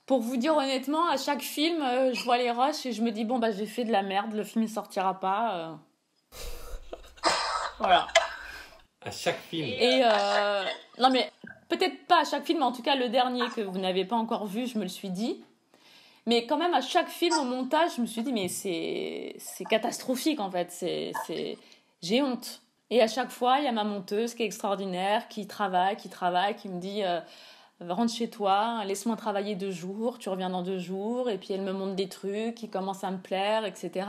Speaker 2: Pour vous dire honnêtement, à chaque film, je vois les rushs et je me dis j'ai fait de la merde, le film ne sortira pas. Voilà.
Speaker 1: À chaque film.
Speaker 2: Et non mais peut-être pas à chaque film, mais en tout cas le dernier que vous n'avez pas encore vu, je me le suis dit. Mais quand même, à chaque film, au montage, je me suis dit, mais c'est catastrophique, en fait. J'ai honte. Et à chaque fois, il y a ma monteuse qui est extraordinaire, qui travaille, qui me dit, rentre chez toi, laisse-moi travailler 2 jours, tu reviens dans 2 jours. Et puis, elle me montre des trucs qui commencent à me plaire, etc.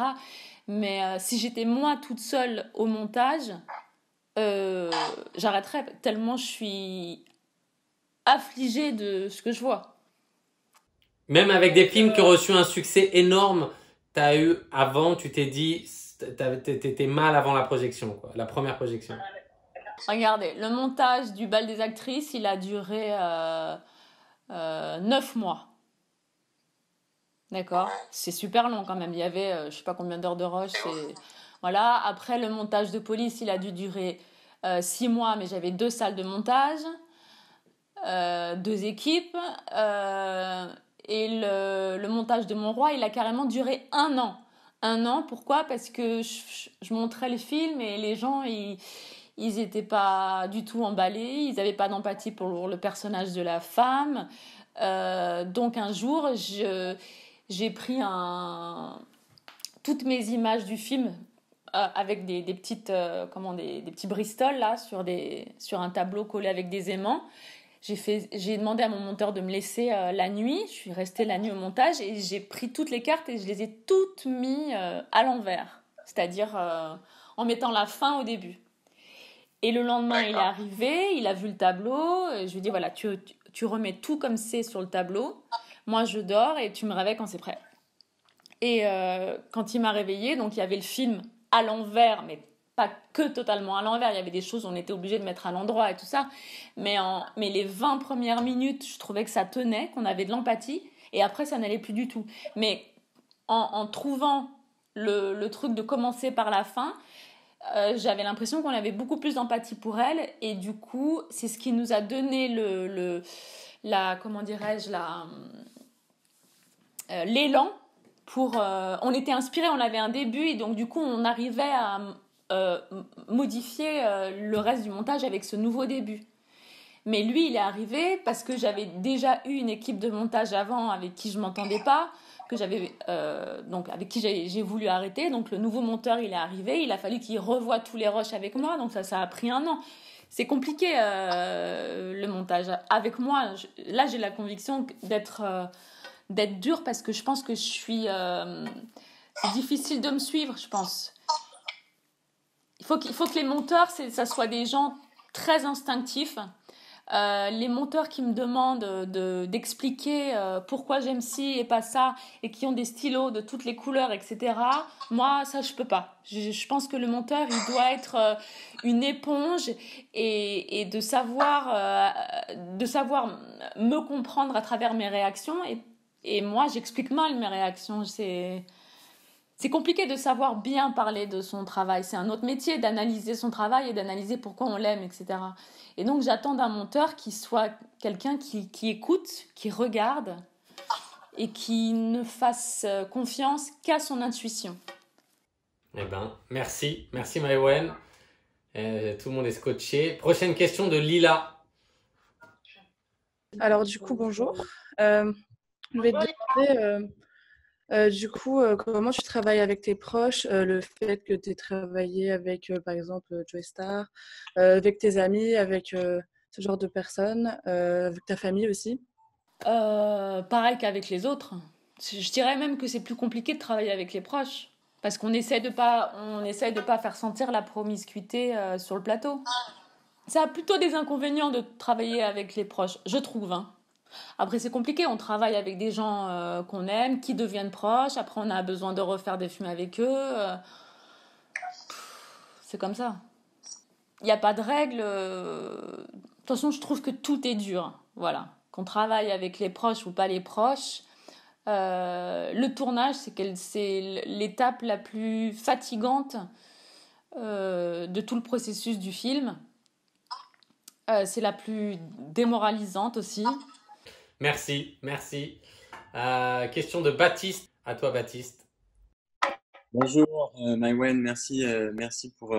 Speaker 2: Mais si j'étais moi toute seule au montage, j'arrêterais tellement je suis affligée de ce que je vois.
Speaker 1: Même avec des films qui ont reçu un succès énorme, tu t'es dit, t'étais mal avant la projection, quoi, la première projection.
Speaker 2: Regardez, le montage du Bal des actrices, il a duré 9 mois. D'accord ? C'est super long quand même. Il y avait, je sais pas combien d'heures de rush. Voilà. Après, le montage de Police, il a dû durer 6 mois, mais j'avais 2 salles de montage, 2 équipes. Et le montage de Mon Roi, il a carrément duré 1 an. 1 an, pourquoi ? Parce que je montrais le film et les gens, ils étaient pas du tout emballés, ils n'avaient pas d'empathie pour le personnage de la femme. Donc un jour, j'ai pris toutes mes images du film avec des petits Bristol là, sur un tableau collé avec des aimants. J'ai demandé à mon monteur de me laisser la nuit. Je suis restée la nuit au montage et j'ai pris toutes les cartes et je les ai toutes mis à l'envers. C'est-à-dire en mettant la fin au début. Et le lendemain, il est arrivé, il a vu le tableau. Et je lui ai dit, voilà, tu remets tout comme c'est sur le tableau. Moi, je dors et tu me réveilles quand c'est prêt. Et quand il m'a réveillée, donc il y avait le film à l'envers, mais pas que totalement à l'envers, il y avait des choses on était obligé de mettre à l'endroit et tout ça, mais les 20 premières minutes, je trouvais que ça tenait, qu'on avait de l'empathie, et après ça n'allait plus du tout. Mais en trouvant le truc de commencer par la fin, j'avais l'impression qu'on avait beaucoup plus d'empathie pour elle, et du coup, c'est ce qui nous a donné l'élan pour... on était inspirés, on avait un début, et donc du coup, on arrivait à modifier le reste du montage avec ce nouveau début. Mais lui, il est arrivé parce que j'avais déjà eu une équipe de montage avant avec qui je m'entendais pas, donc avec qui j'ai voulu arrêter. Donc le nouveau monteur, il est arrivé, il a fallu qu'il revoie tous les rushs avec moi, donc ça a pris 1 an. C'est compliqué le montage avec moi. Là, j'ai la conviction d'être dure parce que je pense que c'est difficile de me suivre, je pense. il faut que les monteurs, ça soit des gens très instinctifs. Les monteurs qui me demandent d'expliquer pourquoi j'aime ci et pas ça, et qui ont des stylos de toutes les couleurs, etc. Moi, ça, je peux pas. Je pense que le monteur, il doit être une éponge et de savoir me comprendre à travers mes réactions. Et moi, j'explique mal mes réactions. C'est compliqué de savoir bien parler de son travail. C'est un autre métier d'analyser son travail et d'analyser pourquoi on l'aime, etc. Et donc, j'attends d'un monteur qui soit quelqu'un qui écoute, qui regarde et qui ne fasse confiance qu'à son intuition.
Speaker 1: Eh ben, merci. Merci Maïwen. Tout le monde est scotché. Prochaine question de Lila.
Speaker 9: Alors, du coup, bonjour. Je vais te demander... comment tu travailles avec tes proches, le fait que tu aies travaillé avec, par exemple, Joe Star, avec tes amis, avec ce genre de personnes, avec ta famille aussi?
Speaker 2: Pareil qu'avec les autres. Je dirais même que c'est plus compliqué de travailler avec les proches. Parce qu'on essaie de pas faire sentir la promiscuité sur le plateau. Ça a plutôt des inconvénients de travailler avec les proches, je trouve, hein. Après, c'est compliqué. On travaille avec des gens qu'on aime, qui deviennent proches. Après, on a besoin de refaire des films avec eux. C'est comme ça. Il n'y a pas de règle. De toute façon, je trouve que tout est dur. Voilà. Qu'on travaille avec les proches ou pas les proches. Le tournage, c'est l'étape la plus fatigante de tout le processus du film. C'est la plus démoralisante aussi.
Speaker 1: Merci. Question de Baptiste. À toi, Baptiste.
Speaker 10: Bonjour, Maïwen, merci pour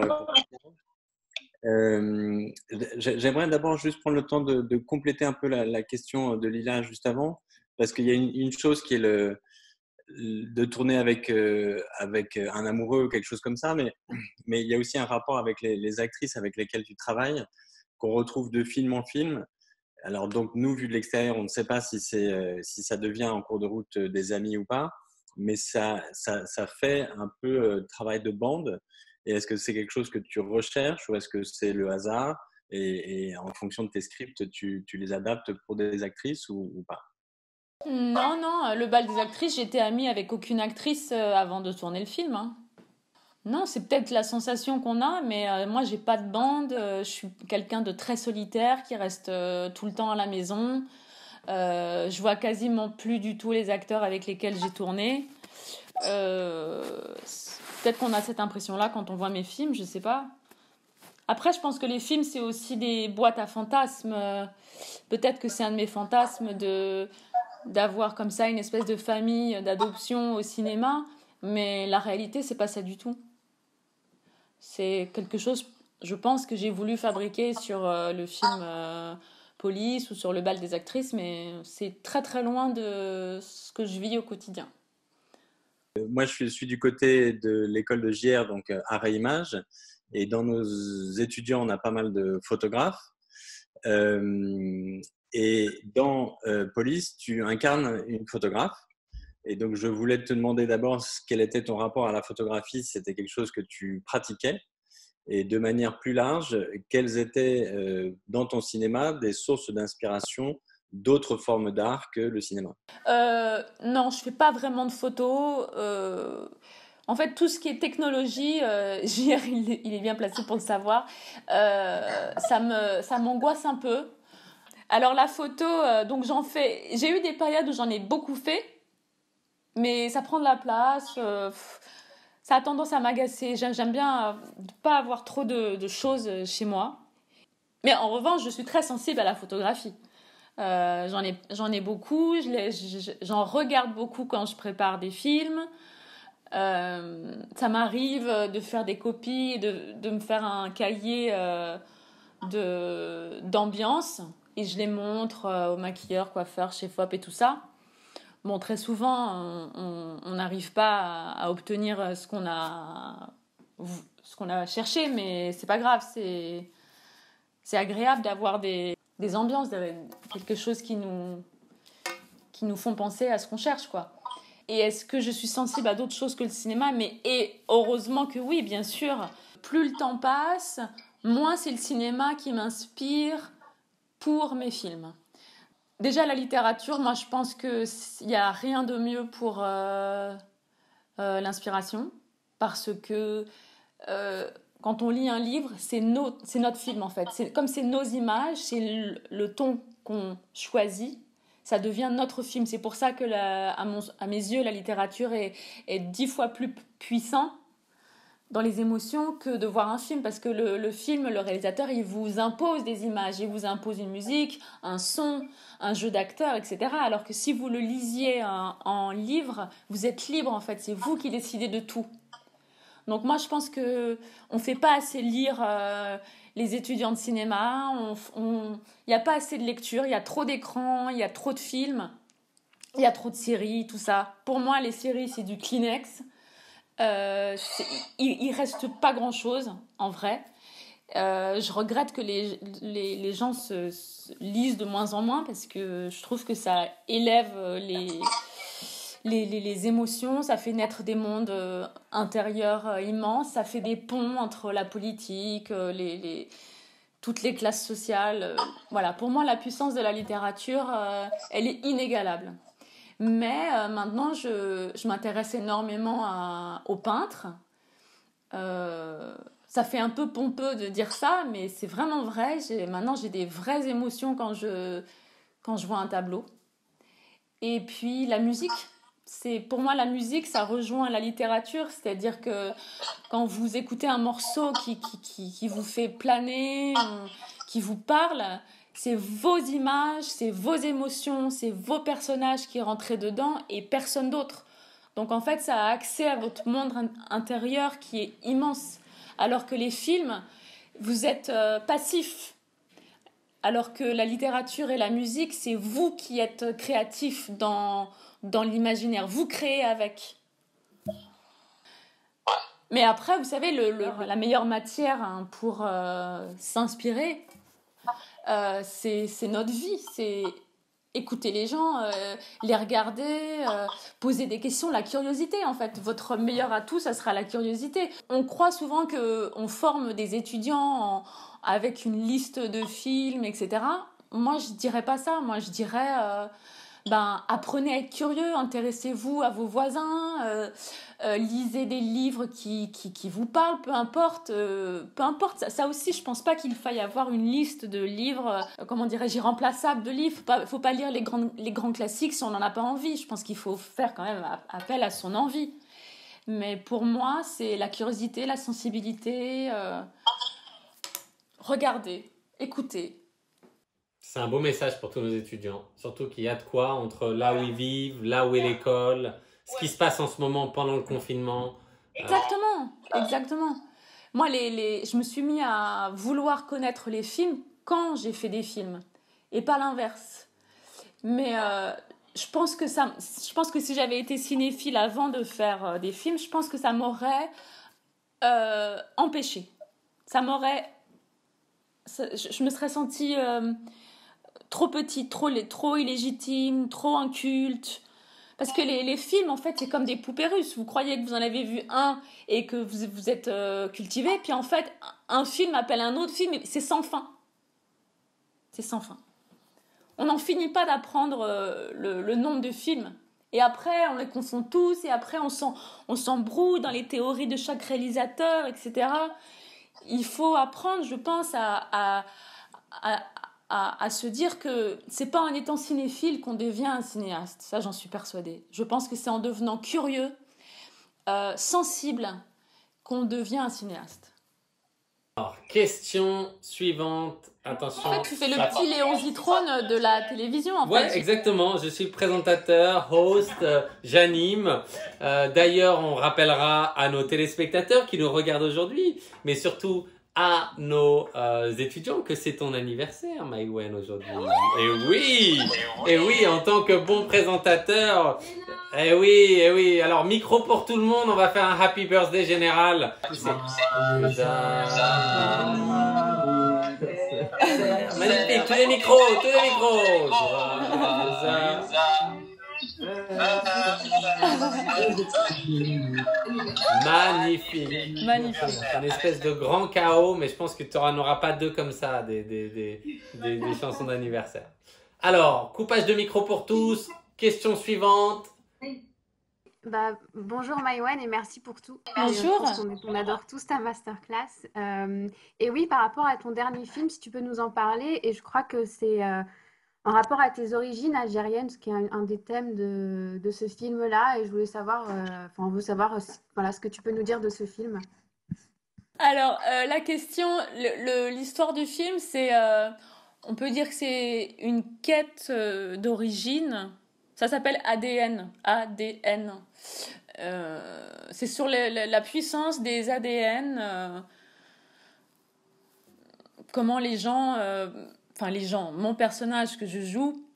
Speaker 10: j'aimerais d'abord juste prendre le temps de compléter un peu la question de Lila juste avant, parce qu'il y a une chose qui est de tourner avec un amoureux ou quelque chose comme ça, mais il y a aussi un rapport avec les actrices avec lesquelles tu travailles, qu'on retrouve de film en film. Alors donc nous, vu de l'extérieur, on ne sait pas si ça devient en cours de route des amis ou pas, mais ça fait un peu travail de bande. Et est-ce que c'est quelque chose que tu recherches ou est-ce que c'est le hasard et en fonction de tes scripts, tu les adaptes pour des actrices ou pas?
Speaker 2: Non, le bal des actrices, j'étais amie avec aucune actrice avant de tourner le film, hein. Non, c'est peut-être la sensation qu'on a, mais moi, j'ai pas de bande. Je suis quelqu'un de très solitaire qui reste tout le temps à la maison. Je vois quasiment plus du tout les acteurs avec lesquels j'ai tourné. Peut-être qu'on a cette impression-là quand on voit mes films, je sais pas. Après, je pense que les films, c'est aussi des boîtes à fantasmes. Peut-être que c'est un de mes fantasmes d'avoir comme ça une espèce de famille d'adoption au cinéma, mais la réalité, c'est pas ça du tout. C'est quelque chose, je pense, que j'ai voulu fabriquer sur le film Police ou sur le bal des actrices, mais c'est très très loin de ce que je vis au quotidien.
Speaker 10: Moi, je suis du côté de l'école de JR, donc Art et Images, et dans nos étudiants, on a pas mal de photographes. Et dans Police, tu incarnes une photographe. Et donc, je voulais te demander d'abord quel était ton rapport à la photographie, si c'était quelque chose que tu pratiquais. Et de manière plus large, quelles étaient dans ton cinéma des sources d'inspiration d'autres formes d'art que le cinéma?
Speaker 2: Non, je fais pas vraiment de photos. En fait, tout ce qui est technologie, JR, il est bien placé pour le savoir, ça m'angoisse un peu. Alors la photo, donc j'en fais. J'ai eu des périodes où j'en ai beaucoup fait, mais ça prend de la place. Ça a tendance à m'agacer. J'aime bien pas avoir trop de choses chez moi. Mais en revanche, je suis très sensible à la photographie. J'en ai beaucoup. J'en regarde beaucoup quand je prépare des films. Ça m'arrive de faire des copies, de me faire un cahier d'ambiance. Et je les montre aux maquilleurs, coiffeurs, chefs-op et tout ça. Bon, très souvent, on n'arrive pas à obtenir ce qu'on a cherché, mais c'est pas grave. C'est agréable d'avoir des ambiances, quelque chose qui nous font penser à ce qu'on cherche, quoi. Et est-ce que je suis sensible à d'autres choses que le cinéma? Et heureusement que oui, bien sûr. Plus le temps passe, moins c'est le cinéma qui m'inspire pour mes films. Déjà, la littérature, moi, je pense qu'il n'y a rien de mieux pour l'inspiration. Parce que quand on lit un livre, c'est notre film, en fait. Comme c'est nos images, c'est le ton qu'on choisit. Ça devient notre film. C'est pour ça que, à mes yeux, la littérature est 10 fois plus puissant dans les émotions que de voir un film. Parce que le film, le réalisateur, il vous impose des images. Il vous impose une musique, un son, un jeu d'acteurs, etc. Alors que si vous le lisiez en livre, vous êtes libre, en fait. C'est vous qui décidez de tout. Donc moi, je pense qu'on ne fait pas assez lire les étudiants de cinéma. Il n'y a pas assez de lecture, il y a trop d'écrans, il y a trop de films, il y a trop de séries, tout ça. Pour moi, les séries, c'est du Kleenex. Il ne reste pas grand-chose, en vrai. Je regrette que les gens se lisent de moins en moins parce que je trouve que ça élève les émotions, ça fait naître des mondes intérieurs immenses, ça fait des ponts entre la politique, toutes les classes sociales. Voilà, pour moi, la puissance de la littérature, elle est inégalable. Mais maintenant, je m'intéresse énormément aux peintres. Ça fait un peu pompeux de dire ça, mais c'est vraiment vrai. Maintenant, j'ai des vraies émotions quand je vois un tableau. Et puis, la musique. Pour moi, la musique, ça rejoint la littérature. C'est-à-dire que quand vous écoutez un morceau qui vous fait planer, qui vous parle, c'est vos images, c'est vos émotions, c'est vos personnages qui rentrent dedans et personne d'autre. Donc en fait, ça a accès à votre monde intérieur qui est immense. Alors que les films, vous êtes passif. Alors que la littérature et la musique, c'est vous qui êtes créatif dans l'imaginaire. Vous créez avec. Mais après, vous savez, la meilleure matière pour s'inspirer, c'est notre vie. C'est écouter les gens, les regarder, poser des questions, la curiosité en fait. Votre meilleur atout, ça sera la curiosité. On croit souvent qu'on forme des étudiants avec une liste de films, etc. Moi, je dirais pas ça. Moi, je dirais, apprenez à être curieux, intéressez-vous à vos voisins, lisez des livres qui vous parlent, peu importe. Ça aussi, je pense pas qu'il faille avoir une liste de livres, irremplaçables de livres. Faut pas lire les grands classiques si on n'en a pas envie. Je pense qu'il faut faire quand même appel à son envie. Mais pour moi, c'est la curiosité, la sensibilité. Regardez, écoutez.
Speaker 1: C'est un beau message pour tous nos étudiants. Surtout qu'il y a de quoi entre là où ils vivent, là où est l'école, ce qui se passe en ce moment pendant le confinement.
Speaker 2: Exactement. Moi, je me suis mis à vouloir connaître les films quand j'ai fait des films et pas l'inverse. Mais je pense que si j'avais été cinéphile avant de faire des films, je pense que ça m'aurait empêché. Je me serais sentie trop petite, trop illégitime, trop inculte. Parce que les films, en fait, c'est comme des poupées russes. Vous croyez que vous en avez vu un et que vous êtes cultivé, puis en fait, un film appelle un autre film, et c'est sans fin. C'est sans fin. On n'en finit pas d'apprendre le nombre de films. Et après, on les confond tous, et après, on s'embrouille dans les théories de chaque réalisateur, etc. Il faut apprendre, je pense, à se dire que c'est pas en étant cinéphile qu'on devient un cinéaste. Ça, j'en suis persuadée. Je pense que c'est en devenant curieux, sensible, qu'on devient un cinéaste.
Speaker 1: Alors, question suivante. Attention.
Speaker 2: En fait, tu fais le petit Léon Zitrone de la télévision, en fait.
Speaker 1: Ouais, exactement. Je suis le présentateur, host, j'anime. D'ailleurs, on rappellera à nos téléspectateurs qui nous regardent aujourd'hui, mais surtout à nos étudiants que c'est ton anniversaire, Maïwen, aujourd'hui. Et oui, en tant que bon présentateur. Eh oui. Alors, micro pour tout le monde, on va faire un happy birthday général. Magnifique, tous les micros. Magnifique.
Speaker 2: Magnifique.
Speaker 1: C'est une espèce de grand chaos, mais je pense que tu n'en auras pas deux comme ça, des chansons d'anniversaire. Alors, coupage de micro pour tous. Question suivante.
Speaker 11: Bonjour Maïwen et merci pour tout.
Speaker 2: Bonjour.
Speaker 11: On adore tous ta masterclass. Et oui, par rapport à ton dernier film, si tu peux nous en parler, et je crois que c'est en rapport à tes origines algériennes, ce qui est un des thèmes de ce film-là, et je voulais savoir, on veut savoir voilà, ce que tu peux nous dire de ce film.
Speaker 2: Alors, la question, l'histoire du film, c'est, on peut dire que c'est une quête d'origine. Ça s'appelle ADN. ADN. C'est sur la puissance des ADN. Comment les gens, mon personnage que je joue,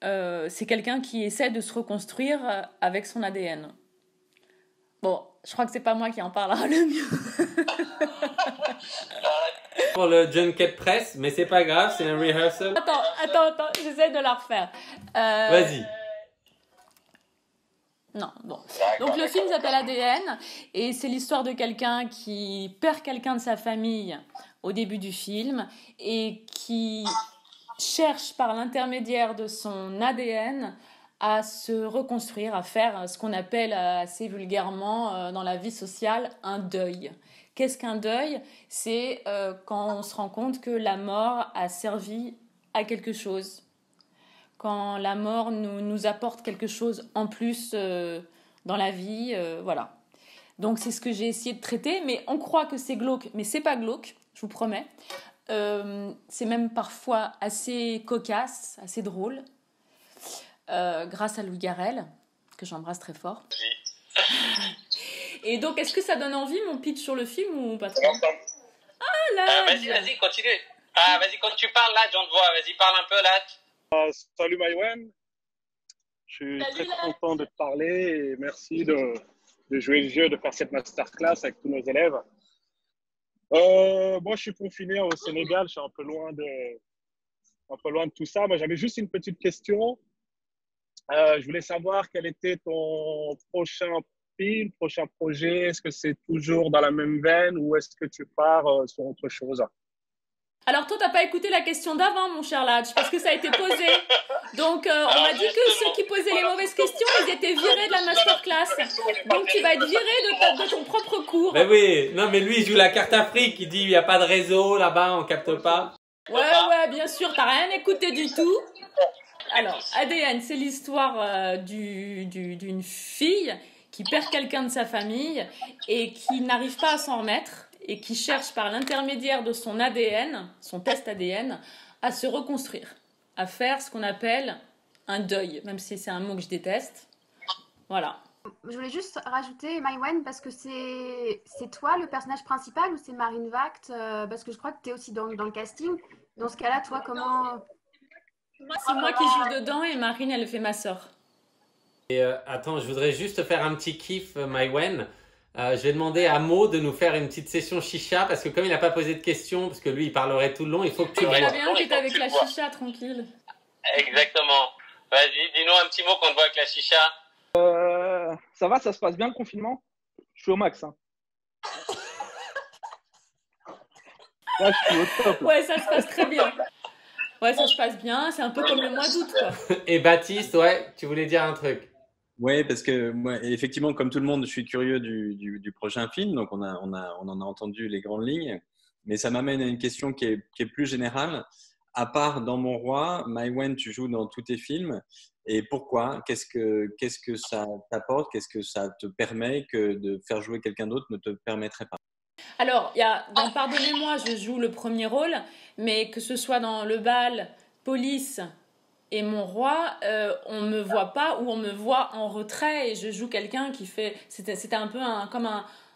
Speaker 2: c'est quelqu'un qui essaie de se reconstruire avec son ADN. Bon, je crois que c'est pas moi qui en parlera le mieux.
Speaker 1: Pour le Junket Press, mais c'est pas grave, c'est un rehearsal.
Speaker 2: Attends, j'essaie de la refaire.
Speaker 1: Vas-y.
Speaker 2: Non, bon. Donc le film s'appelle ADN et c'est l'histoire de quelqu'un qui perd quelqu'un de sa famille au début du film et qui cherche par l'intermédiaire de son ADN à se reconstruire, à faire ce qu'on appelle assez vulgairement dans la vie sociale un deuil. Qu'est-ce qu'un deuil ? C'est quand on se rend compte que la mort a servi à quelque chose. Quand la mort nous apporte quelque chose en plus dans la vie, voilà. Donc c'est ce que j'ai essayé de traiter, mais on croit que c'est glauque, mais c'est pas glauque, je vous promets. C'est même parfois assez cocasse, assez drôle. Grâce à Louis Garrel, que j'embrasse très fort. Et donc, est-ce que ça donne envie, mon pitch sur le film, ou pas trop ? Ah, là
Speaker 1: Vas-y, continue. Ah, vas-y, quand tu parles, là, on te voit. Vas-y, parle un peu, là.
Speaker 12: Salut, Maïwen. Je suis très content de te parler et merci de jouer le jeu, de faire cette masterclass avec tous nos élèves. Moi, je suis confiné au Sénégal. Je suis un peu loin de tout ça. Moi, j'avais juste une petite question. Je voulais savoir quel était ton prochain film, prochain projet. Est-ce que c'est toujours dans la même veine ou est-ce que tu pars sur autre chose?
Speaker 2: Alors toi, t'as pas écouté la question d'avant, mon cher Ladj, parce que ça a été posé. Donc, on m'a dit que ceux qui posaient les mauvaises questions, ils étaient virés de la masterclass. Donc, tu vas être viré de ton propre cours.
Speaker 1: Mais oui, non, mais lui, il joue la carte Afrique. Il dit, il n'y a pas de réseau là-bas, on capte pas.
Speaker 2: Ouais, bien sûr, t'as rien écouté du tout. Alors, ADN, c'est l'histoire d'une fille qui perd quelqu'un de sa famille et qui n'arrive pas à s'en remettre et qui cherche par l'intermédiaire de son ADN, son test ADN, à se reconstruire, à faire ce qu'on appelle un deuil, même si c'est un mot que je déteste. Voilà.
Speaker 11: Je voulais juste rajouter, Maïwen, parce que c'est toi le personnage principal ou c'est Marine Vact parce que je crois que tu es aussi dans le casting. Dans ce cas-là, toi, comment...
Speaker 2: C'est moi qui joue dedans et Marine, elle fait ma sœur.
Speaker 1: Et attends, je voudrais juste faire un petit kiff, Maïwen. Je vais demander à Mo de nous faire une petite session chicha parce que comme il n'a pas posé de questions, parce que lui, il parlerait tout le long, il faut que tu le vois.
Speaker 2: Il bien que t'es avec la chicha, tranquille.
Speaker 1: Exactement. Vas-y, dis-nous un petit mot qu'on te voit avec la chicha.
Speaker 13: Ça va, ça se passe bien le confinement? Je suis au max. Hein. Là, je suis au top. Là.
Speaker 2: Ouais, ça se passe très bien. Ouais, ça se passe bien. C'est un peu comme le mois d'août, quoi.
Speaker 1: Et Baptiste, ouais, tu voulais dire un truc?
Speaker 10: Oui, parce que moi, effectivement, comme tout le monde, je suis curieux du prochain film. Donc, on en a entendu les grandes lignes. Mais ça m'amène à une question qui est plus générale. À part dans Mon Roi, Maïwen, tu joues dans tous tes films. Et pourquoi? Qu'est-ce que ça t'apporte? Qu'est-ce que ça te permet que de faire jouer quelqu'un d'autre ne te permettrait pas?
Speaker 2: Alors, dans Pardonnez-moi, je joue le premier rôle, mais que ce soit dans Le Bal, Police et Mon Roi, on me voit pas ou on me voit en retrait et je joue quelqu'un qui fait... C'était un peu comme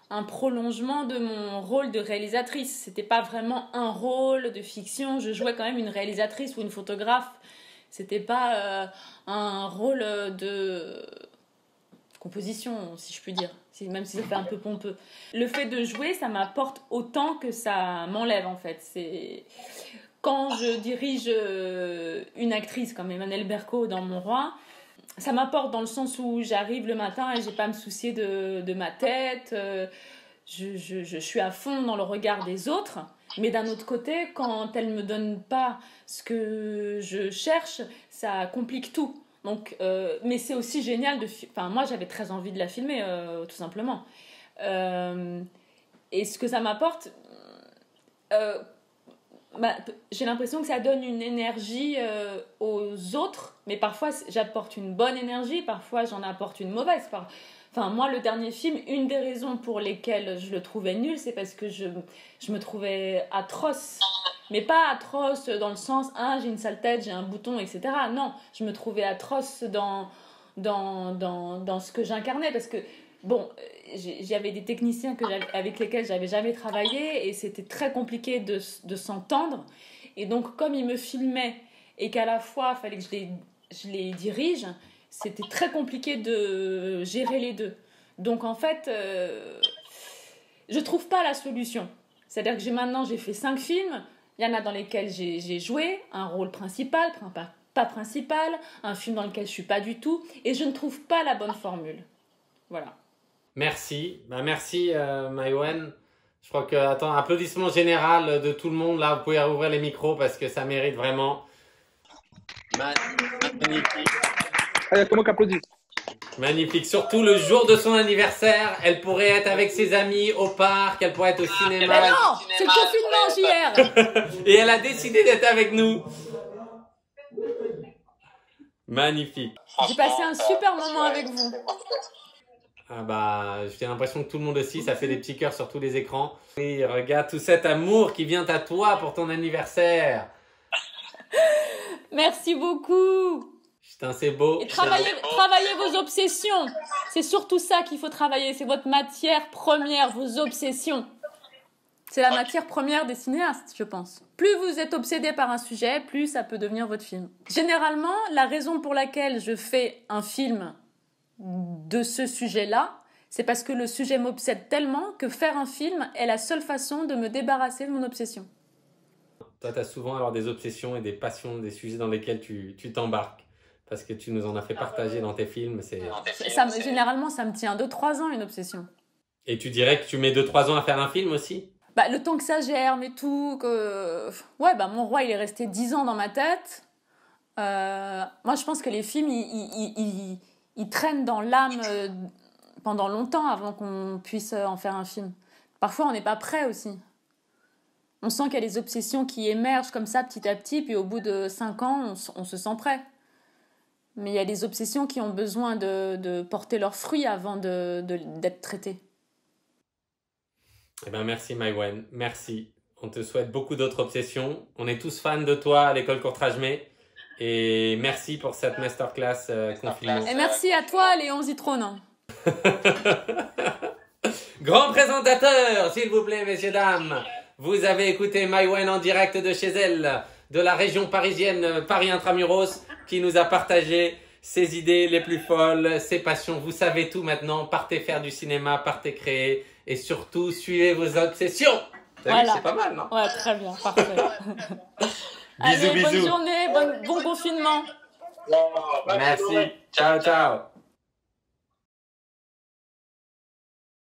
Speaker 2: un prolongement de mon rôle de réalisatrice. C'était pas vraiment un rôle de fiction, je jouais quand même une réalisatrice ou une photographe. C'était pas un rôle de composition, si je puis dire, même si ça fait un peu pompeux. Le fait de jouer, ça m'apporte autant que ça m'enlève, en fait. C'est... Quand je dirige une actrice comme Emmanuelle Berco dans Mon Roi, ça m'apporte dans le sens où j'arrive le matin et j'ai pas à me soucier de ma tête. Je suis à fond dans le regard des autres. Mais d'un autre côté, quand elles me donnent pas ce que je cherche, ça complique tout. Donc, mais c'est aussi génial enfin, moi, j'avais très envie de la filmer, tout simplement. Et ce que ça m'apporte, j'ai l'impression que ça donne une énergie aux autres, mais parfois j'apporte une bonne énergie, parfois j'en apporte une mauvaise. Enfin, moi, le dernier film, une des raisons pour lesquelles je le trouvais nul, c'est parce que je me trouvais atroce. Mais pas atroce dans le sens, j'ai une sale tête, j'ai un bouton, etc. Non, je me trouvais atroce dans ce que j'incarnais, parce que, bon, j'avais des techniciens avec lesquels j'avais jamais travaillé, et c'était très compliqué de s'entendre. Et donc, comme ils me filmaient, et qu'à la fois, il fallait que je les dirige, c'était très compliqué de gérer les deux. Donc, en fait, je trouve pas la solution. C'est-à-dire que maintenant, j'ai fait 5 films. Il y en a dans lesquels j'ai joué un rôle principal, pas principal, un film dans lequel je suis pas du tout. Et je ne trouve pas la bonne formule. Voilà.
Speaker 1: Merci. Merci, Maïwenn. Je crois que, applaudissement général de tout le monde. Là, vous pouvez rouvrir les micros parce que ça mérite vraiment. Magnifique.
Speaker 13: Comment qu'applaudit?
Speaker 1: Magnifique. Surtout le jour de son anniversaire, elle pourrait être avec ses amis au parc, elle pourrait être au cinéma.
Speaker 2: Mais non, c'est le confinement, JR.
Speaker 1: Et elle a décidé d'être avec nous. Magnifique.
Speaker 2: J'ai passé un super moment avec vous.
Speaker 1: J'ai l'impression que tout le monde aussi, ça fait des petits cœurs sur tous les écrans. Et regarde tout cet amour qui vient à toi pour ton anniversaire.
Speaker 2: Merci beaucoup.
Speaker 1: Putain, c'est beau.
Speaker 2: Et travaillez vos obsessions. C'est surtout ça qu'il faut travailler. C'est votre matière première, vos obsessions. C'est la matière première des cinéastes, je pense. Plus vous êtes obsédé par un sujet, plus ça peut devenir votre film. Généralement, la raison pour laquelle je fais un film de ce sujet-là, c'est parce que le sujet m'obsède tellement que faire un film est la seule façon de me débarrasser de mon obsession.
Speaker 1: Toi, tu as souvent alors des obsessions et des passions, des sujets dans lesquels tu t'embarques. Parce que tu nous en as fait partager dans tes films.
Speaker 2: Généralement, ça me tient 2-3 ans, une obsession.
Speaker 1: Et tu dirais que tu mets 2-3 ans à faire un film aussi?
Speaker 2: Le temps que ça germe et tout. Mon roi, il est resté 10 ans dans ma tête. Moi, je pense que les films, ils traînent dans l'âme pendant longtemps avant qu'on puisse en faire un film. Parfois, on n'est pas prêt aussi. On sent qu'il y a des obsessions qui émergent comme ça petit à petit, puis au bout de 5 ans, on se sent prêt. Mais il y a des obsessions qui ont besoin de porter leurs fruits avant d'être traitées.
Speaker 1: Merci Maïwenn, merci. On te souhaite beaucoup d'autres obsessions. On est tous fans de toi à l'école Courtrajmé. Et merci pour cette masterclass confinement.
Speaker 2: Et merci à toi Léon Zitrone.
Speaker 1: Grand présentateur, s'il vous plaît, messieurs, dames. Vous avez écouté Maïwenn en direct de chez elle, de la région parisienne, Paris Intramuros, qui nous a partagé ses idées les plus folles, ses passions. Vous savez tout maintenant. Partez faire du cinéma, partez créer et surtout suivez vos obsessions.
Speaker 2: Voilà.
Speaker 1: C'est pas mal, non?
Speaker 2: Ouais, très bien, parfait.
Speaker 1: Bisous,
Speaker 2: Allez,
Speaker 1: bisous.
Speaker 2: bonne journée, bon confinement.
Speaker 1: Merci. Ciao, ciao.